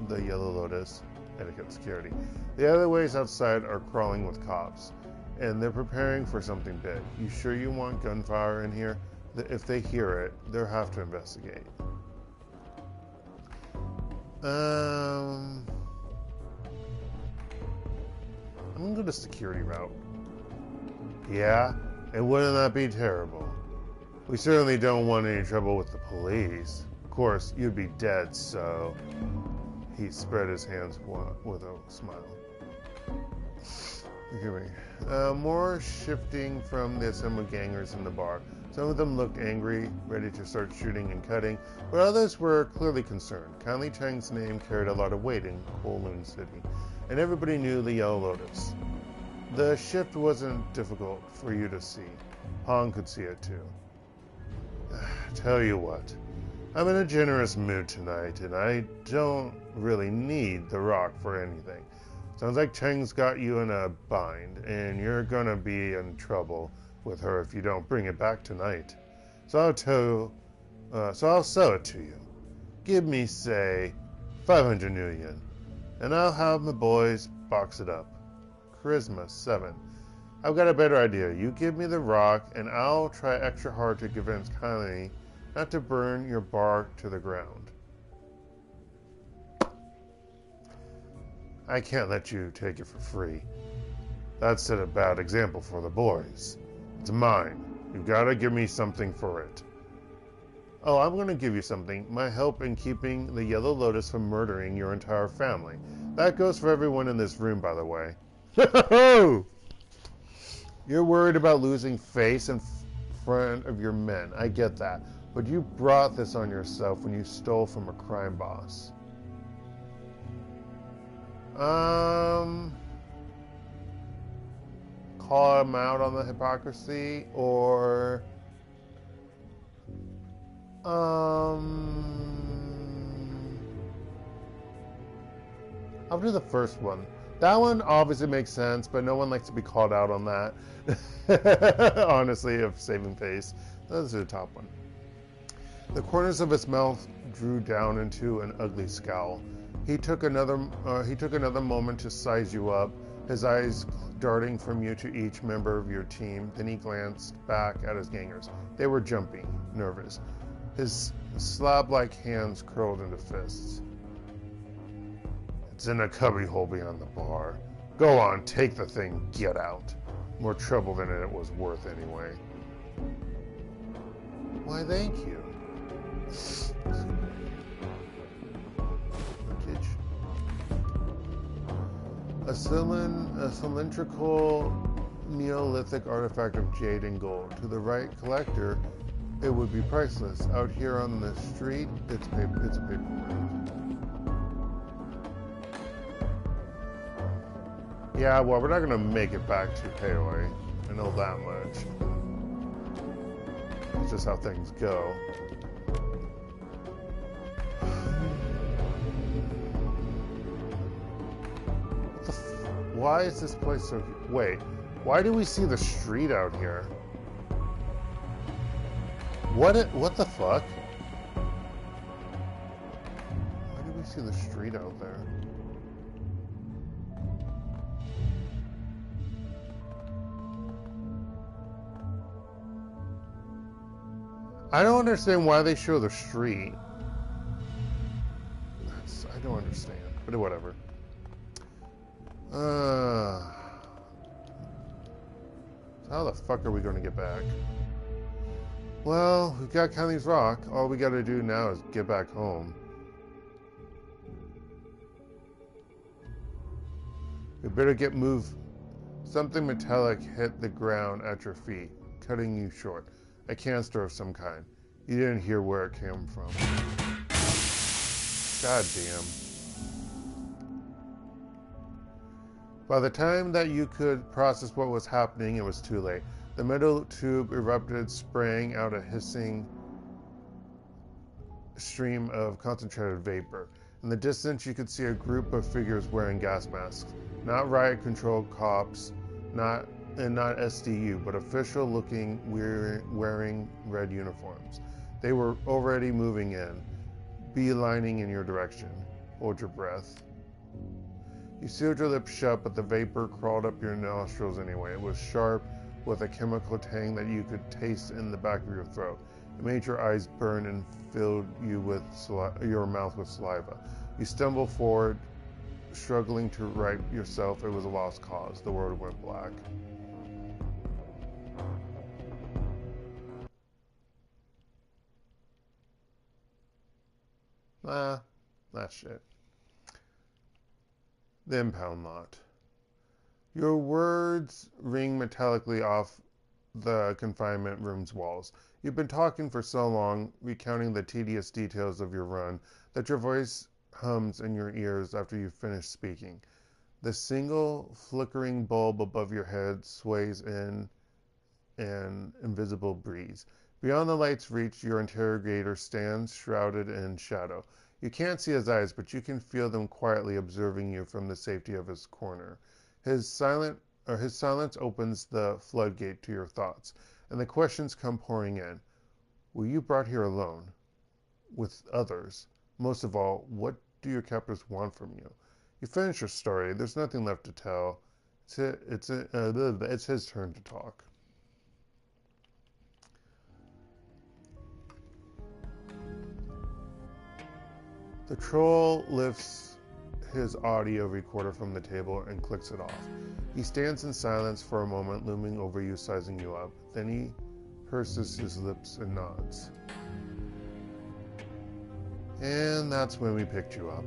the Yellow Lotus? Etiquette security. The other ways outside are crawling with cops, and they're preparing for something big. You sure you want gunfire in here? If they hear it, they'll have to investigate. I'm gonna go the security route. Yeah, and wouldn't that be terrible? We certainly don't want any trouble with the police. Of course, you'd be dead, so... He spread his hands with a smile. Forgive me. More shifting from the assembled gangers in the bar. Some of them looked angry, ready to start shooting and cutting, but others were clearly concerned. Kindly Chang's name carried a lot of weight in Kowloon City, and everybody knew the Yellow Lotus. The shift wasn't difficult for you to see. Hong could see it too. Tell you what, I'm in a generous mood tonight, and I don't really need the rock for anything. Sounds like Chang's got you in a bind, and you're gonna be in trouble with her if you don't bring it back tonight. So I'll sell it to you. Give me, say, 500 new yen, and I'll have my boys box it up. Charisma 7. I've got a better idea. You give me the rock, and I'll try extra hard to convince Kylie not to burn your bar to the ground. I can't let you take it for free. That set a bad example for the boys. It's mine. You've got to give me something for it. Oh, I'm going to give you something. My help in keeping the Yellow Lotus from murdering your entire family. That goes for everyone in this room, by the way. You're worried about losing face in front of your men. I get that. But you brought this on yourself when you stole from a crime boss. Call him out on the hypocrisy, or I'll do the first one. That one obviously makes sense, but no one likes to be called out on that. Honestly, of saving face. That's the top one. The corners of his mouth drew down into an ugly scowl. He took another moment to size you up, his eyes darting from you to each member of your team. Then he glanced back at his gangers. They were jumpy, nervous. His slab-like hands curled into fists. It's in a cubbyhole beyond the bar. Go on, take the thing, get out. More trouble than it was worth anyway. Why, thank you. A cylindrical Neolithic artifact of jade and gold. To the right collector, it would be priceless. Out here on the street, it's a paperweight. Yeah, well, we're not going to make it back to Payroll. I know that much. It's just how things go. Why is this place so... Wait, why do we see the street out here? What the fuck? Why do we see the street out there? I don't understand why they show the street. I don't understand, but whatever. So how the fuck are we going to get back? Well, we've got Kylie's rock. All we got to do now is get back home. We better get moved. Something metallic hit the ground at your feet, cutting you short. A canister of some kind. You didn't hear where it came from. God damn. By the time that you could process what was happening, it was too late. The metal tube erupted, spraying out a hissing stream of concentrated vapor. In the distance, you could see a group of figures wearing gas masks. Not riot-controlled cops, not and not SDU, but official looking, wearing red uniforms. They were already moving in, beelining in your direction. Hold your breath. You sealed your lips shut, but the vapor crawled up your nostrils anyway. It was sharp, with a chemical tang that you could taste in the back of your throat. It made your eyes burn and filled you with your mouth with saliva. You stumbled forward, struggling to right yourself. It was a lost cause. The world went black. That shit. The impound lot. Your words ring metallically off the confinement room's walls. You've been talking for so long, recounting the tedious details of your run, that your voice hums in your ears after you finish speaking. The single flickering bulb above your head sways in an invisible breeze. Beyond the light's reach, your interrogator stands shrouded in shadow. You can't see his eyes, but you can feel them quietly observing you from the safety of his corner. His silence opens the floodgate to your thoughts, and the questions come pouring in. Were you brought here alone? With others? Most of all, what do your captors want from you? You finish your story. There's nothing left to tell. It's his turn to talk. The troll lifts his audio recorder from the table and clicks it off. He stands in silence for a moment, looming over you, sizing you up. Then he purses his lips and nods. And that's when we picked you up.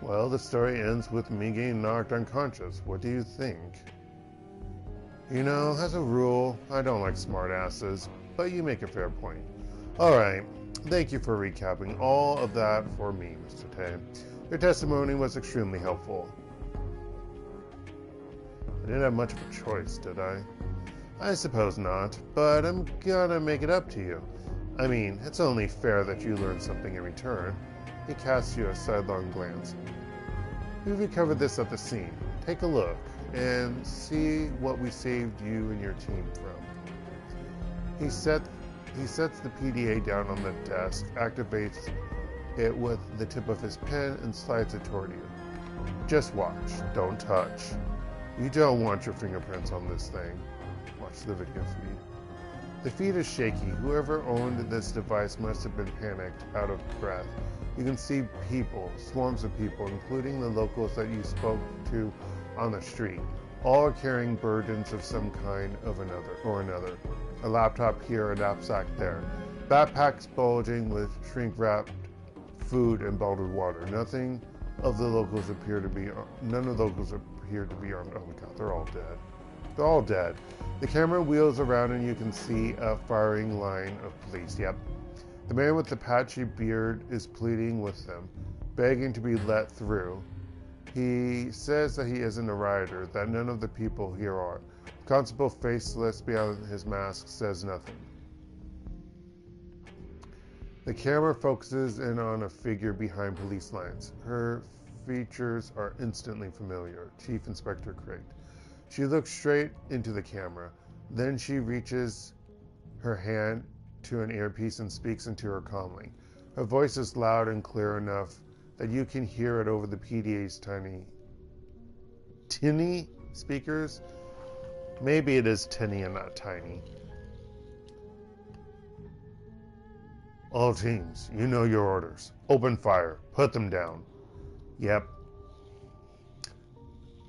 Well, the story ends with me getting knocked unconscious. What do you think? You know, as a rule, I don't like smartasses, but you make a fair point. Alright, thank you for recapping all of that for me, Mr. Tae. Your testimony was extremely helpful. I didn't have much of a choice, did I? I suppose not, but I'm gonna make it up to you. I mean, it's only fair that you learn something in return. He casts you a sidelong glance. We recovered this at the scene. Take a look and see what we saved you and your team from. He sets the PDA down on the desk, activates it with the tip of his pen, and slides it toward you. Just watch. Don't touch. You don't want your fingerprints on this thing. Watch the video feed. The feed is shaky. Whoever owned this device must have been panicked, out of breath. You can see people, swarms of people, including the locals that you spoke to on the street. All are carrying burdens of some kind of another. A laptop here, a knapsack there. Backpacks bulging with shrink-wrapped food and bottled water. None of the locals appear to be on. Oh my god, they're all dead. They're all dead. The camera wheels around and you can see a firing line of police. Yep. The man with the patchy beard is pleading with them, begging to be let through. He says that he isn't a rioter, that none of the people here are. Constable, faceless beyond his mask, says nothing. The camera focuses in on a figure behind police lines. Her features are instantly familiar. Chief Inspector Crate. She looks straight into the camera. Then she reaches her hand to an earpiece and speaks into her calmly. Her voice is loud and clear enough that you can hear it over the PDA's tinny speakers. Maybe it is tinny and not tiny. All teams, you know your orders. Open fire. Put them down. Yep.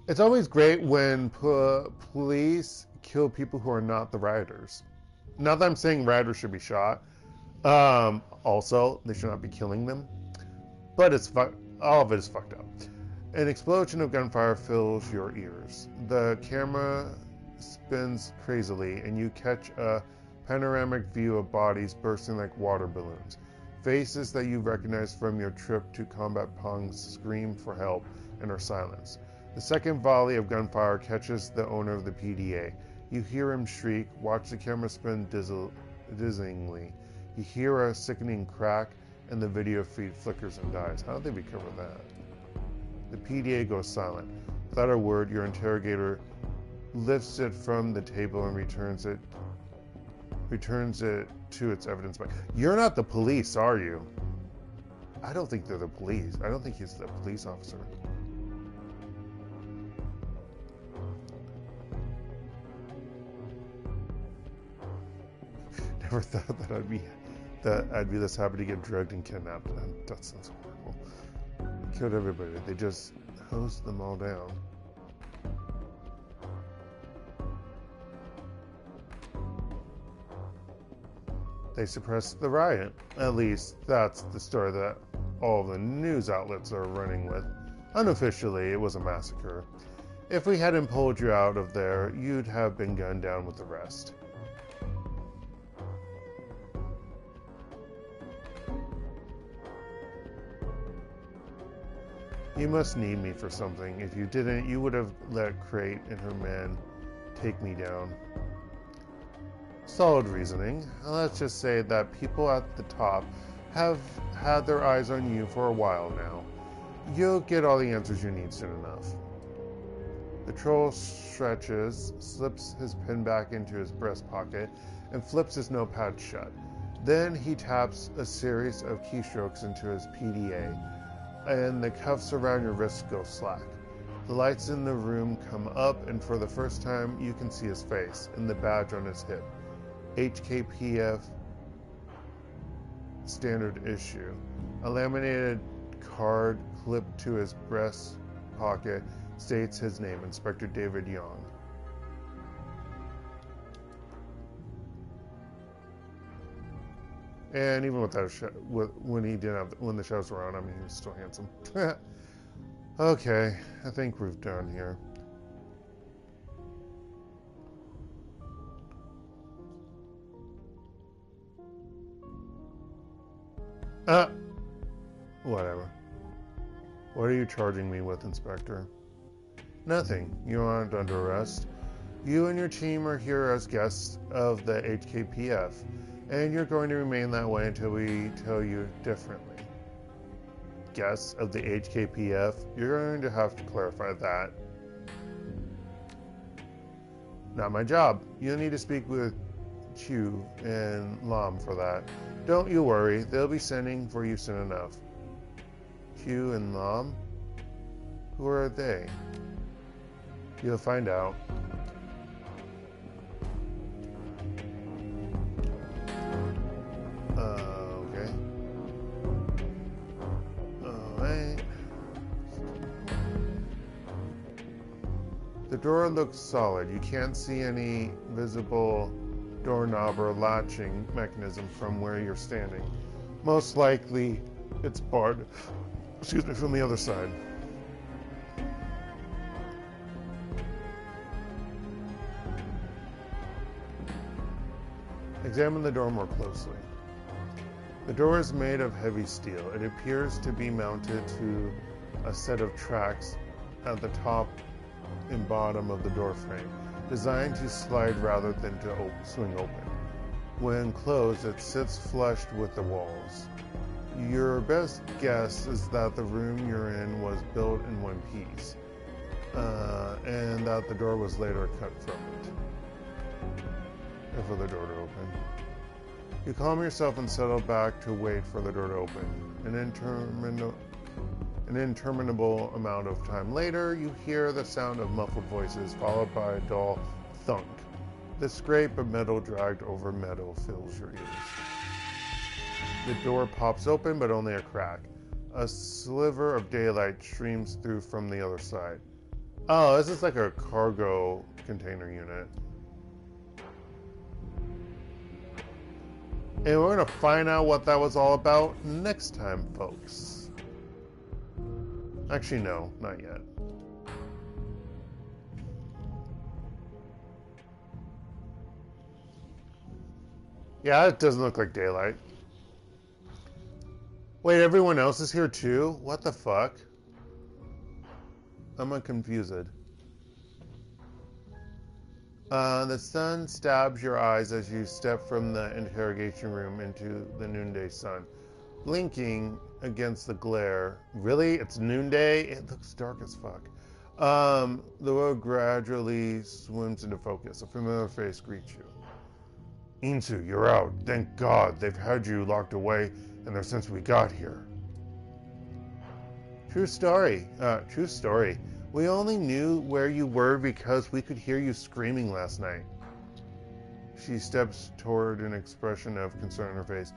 It's always great when police kill people who are not the rioters. Not that I'm saying rioters should be shot. Also, they should not be killing them. But all of it is fucked up. An explosion of gunfire fills your ears. The camera spins crazily, and you catch a panoramic view of bodies bursting like water balloons. Faces that you recognize from your trip to Combat Pong's scream for help and are silenced. The second volley of gunfire catches the owner of the PDA. You hear him shriek, watch the camera spin dizzyingly. You hear a sickening crack, and the video feed flickers and dies. How did they recover that? The PDA goes silent. Without a word, your interrogator lifts it from the table and returns it to its evidence bag. You're not the police, are you? I don't think they're the police. I don't think he's the police officer. Never thought that I'd be this happy to get drugged and kidnapped. That sounds horrible. Killed everybody. They just hosed them all down. They suppressed the riot. At least that's the story that all the news outlets are running with. Unofficially, it was a massacre. If we hadn't pulled you out of there, you'd have been gunned down with the rest. You must need me for something. If you didn't, you would have let Crate and her men take me down. Solid reasoning. Let's just say that people at the top have had their eyes on you for a while now. You'll get all the answers you need soon enough. The troll stretches, slips his pen back into his breast pocket, and flips his notepad shut. Then he taps a series of keystrokes into his PDA, and the cuffs around your wrists go slack. The lights in the room come up, and for the first time, you can see his face and the badge on his hip. HKPF standard issue. A laminated card clipped to his breast pocket states his name, Inspector David Young. And even with that, when the shows were on, I mean, he was still handsome. Okay, I think we're done here. Whatever. What are you charging me with, Inspector? Nothing. You aren't under arrest. You and your team are here as guests of the HKPF, and you're going to remain that way until we tell you differently. Guests of the HKPF? You're going to have to clarify that. Not my job. You'll need to speak with Chu and Lam for that. Don't you worry, they'll be sending for you soon enough. Q and Lam? Who are they? You'll find out. Okay. Alright. The door looks solid. You can't see any visible doorknob or latching mechanism from where you're standing. Most likely, it's barred, from the other side. Examine the door more closely. The door is made of heavy steel. It appears to be mounted to a set of tracks at the top and bottom of the door frame, designed to slide rather than to swing open. When closed, it sits flushed with the walls. Your best guess is that the room you're in was built in one piece, and that the door was later cut from it. Wait for the door to open. You calm yourself and settle back to wait for the door to open. An interminable amount of time later, you hear the sound of muffled voices, followed by a dull thunk. The scrape of metal dragged over metal fills your ears. The door pops open, but only a crack. A sliver of daylight streams through from the other side. Oh, this is like a cargo container unit. And we're going to find out what that was all about next time, folks. Actually, no, not yet. Yeah, it doesn't look like daylight. Wait, everyone else is here too? What the fuck? I'm confused. The sun stabs your eyes as you step from the interrogation room into the noonday sun, blinking against the glare. Really? It's noonday? It looks dark as fuck. The world gradually swims into focus. A familiar face greets you. Insu, you're out. Thank God. They've had you locked away in there since we got here. True story. True story. We only knew where you were because we could hear you screaming last night. She steps toward an expression of concern on her face.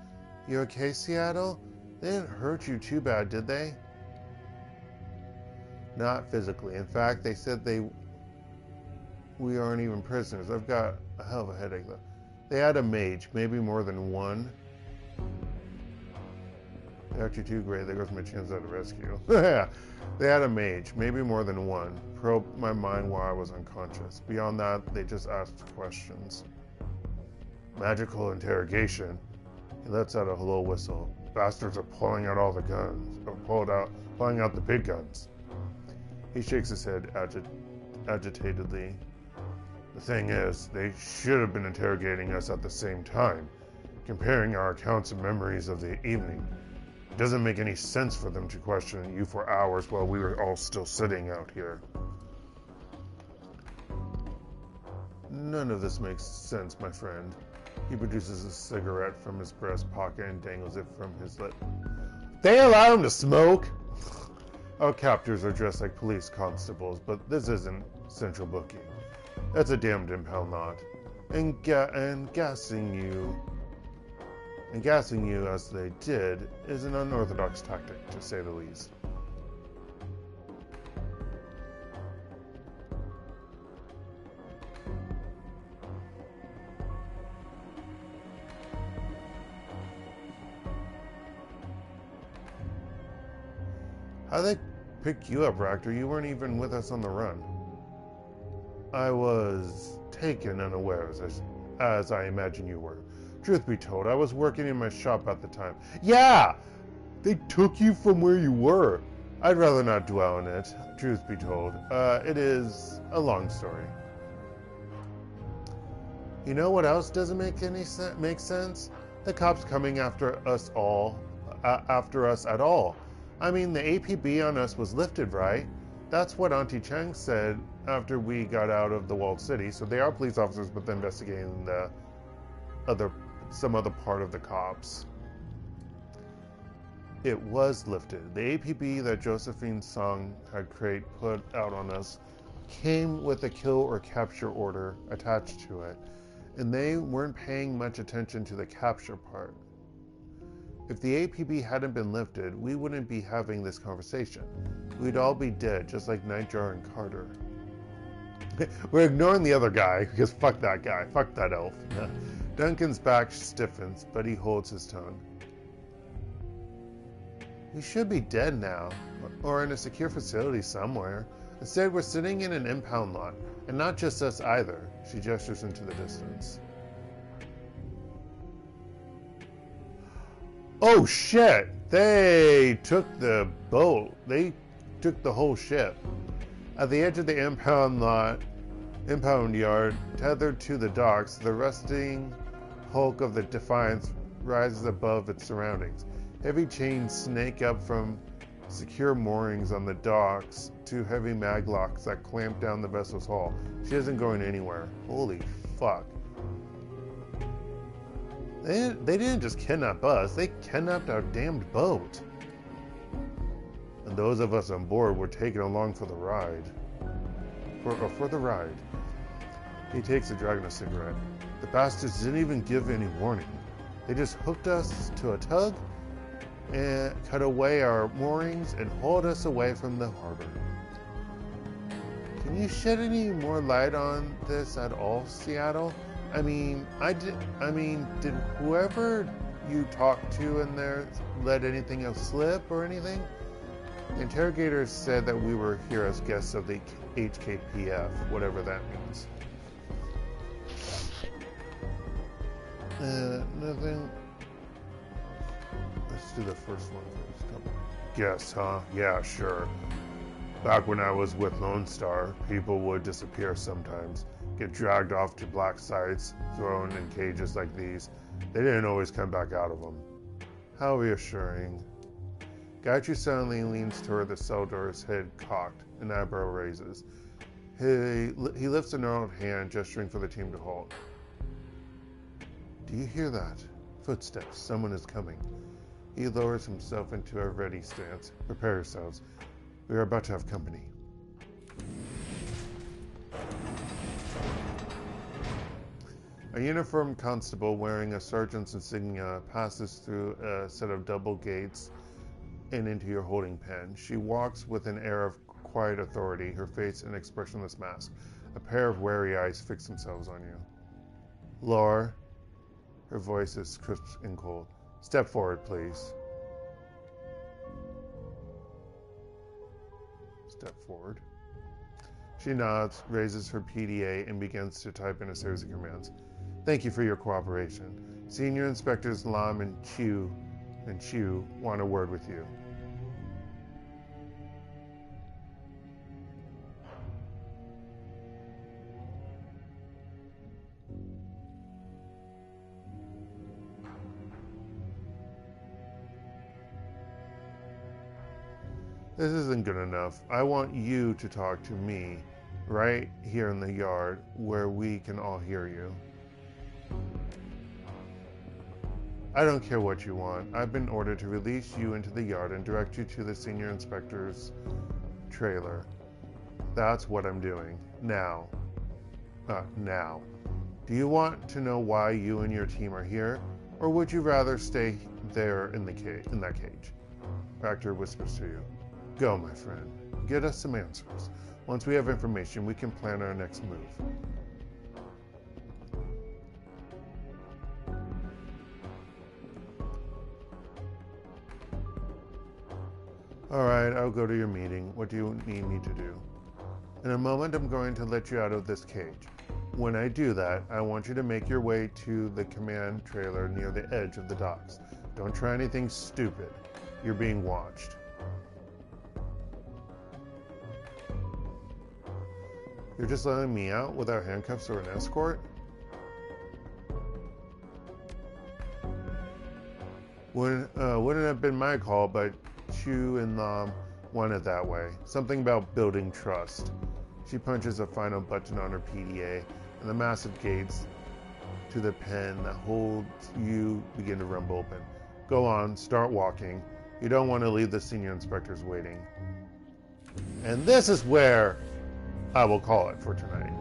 You okay, Seattle? They didn't hurt you too bad, did they? Not physically. In fact, they said we aren't even prisoners. I've got a hell of a headache, though. They had a mage, maybe more than one. They're actually too great. There goes my chance at a rescue. Yeah. They had a mage, maybe more than one. Probed my mind while I was unconscious. Beyond that, they just asked questions. Magical interrogation. He lets out a low whistle. Bastards are pulling out all the guns. Pulling out the big guns. He shakes his head agitatedly. The thing is, they should have been interrogating us at the same time, comparing our accounts and memories of the evening. It doesn't make any sense for them to question you for hours while we were all still sitting out here. None of this makes sense, my friend. He produces a cigarette from his breast pocket and dangles it from his lip. They allow him to smoke? Our captors are dressed like police constables, but this isn't central booking. That's a damned impound lot. And gassing you as they did is an unorthodox tactic, to say the least. How'd they pick you up, Raptor? You weren't even with us on the run. I was taken unawares, as I imagine you were. Truth be told, I was working in my shop at the time. Yeah! They took you from where you were. I'd rather not dwell on it, truth be told. It is a long story. You know what else doesn't make sense? The cops coming after us at all. I mean, the APB on us was lifted, right? That's what Auntie Chang said after we got out of the Walled City. So they are police officers, but they're investigating some other part of the cops. It was lifted. The APB that Josephine Tsang had put out on us came with a kill or capture order attached to it, and they weren't paying much attention to the capture part. If the APB hadn't been lifted, we wouldn't be having this conversation. We'd all be dead, just like Nightjar and Carter. We're ignoring the other guy, because fuck that guy, fuck that elf. Duncan's back stiffens, but he holds his tongue. We should be dead now, or in a secure facility somewhere. Instead, we're sitting in an impound lot, and not just us either. She gestures into the distance. Oh shit! They took the boat. They took the whole ship. At the edge of the impound yard, tethered to the docks, the rusting hulk of the Defiance rises above its surroundings. Heavy chains snake up from secure moorings on the docks to heavy maglocks that clamp down the vessel's hull. She isn't going anywhere. Holy fuck. They didn't just kidnap us, they kidnapped our damned boat. And those of us on board were taken along for the ride. For the ride. He takes a drag on a cigarette. The bastards didn't even give any warning. They just hooked us to a tug and cut away our moorings and hauled us away from the harbor. Can you shed any more light on this at all, Seattle? I mean, did whoever you talked to in there let anything else slip or anything? The interrogators said that we were here as guests of the HKPF, whatever that means. Nothing. Let's do the first one first. Guess, huh? Yeah, sure. Back when I was with Lone Star, people would disappear sometimes, get dragged off to black sites, thrown in cages like these. They didn't always come back out of them. How reassuring. Gaichu suddenly leans toward the cell door, his head cocked, an eyebrow raises. He lifts a gnarled hand, gesturing for the team to halt. Do you hear that? Footsteps. Someone is coming. He lowers himself into a ready stance. Prepare yourselves. We are about to have company. A uniformed constable wearing a sergeant's insignia passes through a set of double gates and into your holding pen. She walks with an air of quiet authority, her face an expressionless mask. A pair of wary eyes fix themselves on you. Laura, her voice is crisp and cold. Step forward, please. Step forward. She nods, raises her PDA, and begins to type in a series of commands. Thank you for your cooperation. Senior Inspectors Lam and Chu want a word with you. This isn't good enough. I want you to talk to me right here in the yard where we can all hear you. I don't care what you want. I've been ordered to release you into the yard and direct you to the senior inspector's trailer. That's what I'm doing. Now. Now. Do you want to know why you and your team are here? Or would you rather stay there in that cage? Factor whispers to you. Go, my friend. Get us some answers. Once we have information, we can plan our next move. Alright, I'll go to your meeting. What do you need me to do? In a moment, I'm going to let you out of this cage. When I do that, I want you to make your way to the command trailer near the edge of the docks. Don't try anything stupid. You're being watched. You're just letting me out without handcuffs or an escort? Wouldn't have been my call, but Chu and Lam want it that way. Something about building trust. She punches a final button on her PDA, and the massive gates to the pen that holds you begin to rumble open. Go on, start walking. You don't want to leave the senior inspectors waiting. And this is where I will call it for tonight.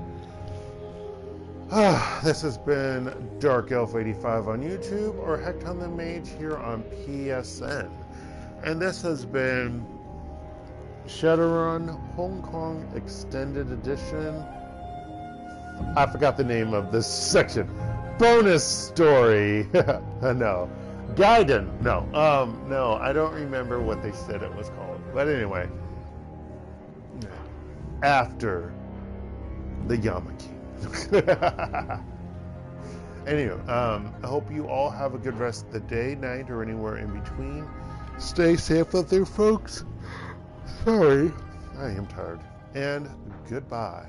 This has been DarkElf85 on YouTube or HektontheMage's here on PSN. And this has been Shadowrun Hong Kong Extended Edition. I forgot the name of this section. Bonus story. No. Gaiden. No, I don't remember what they said it was called. But anyway. After the Yama King. Anyway, I hope you all have a good rest of the day, night, or anywhere in between. Stay safe out there, folks. Sorry, I am tired. And goodbye.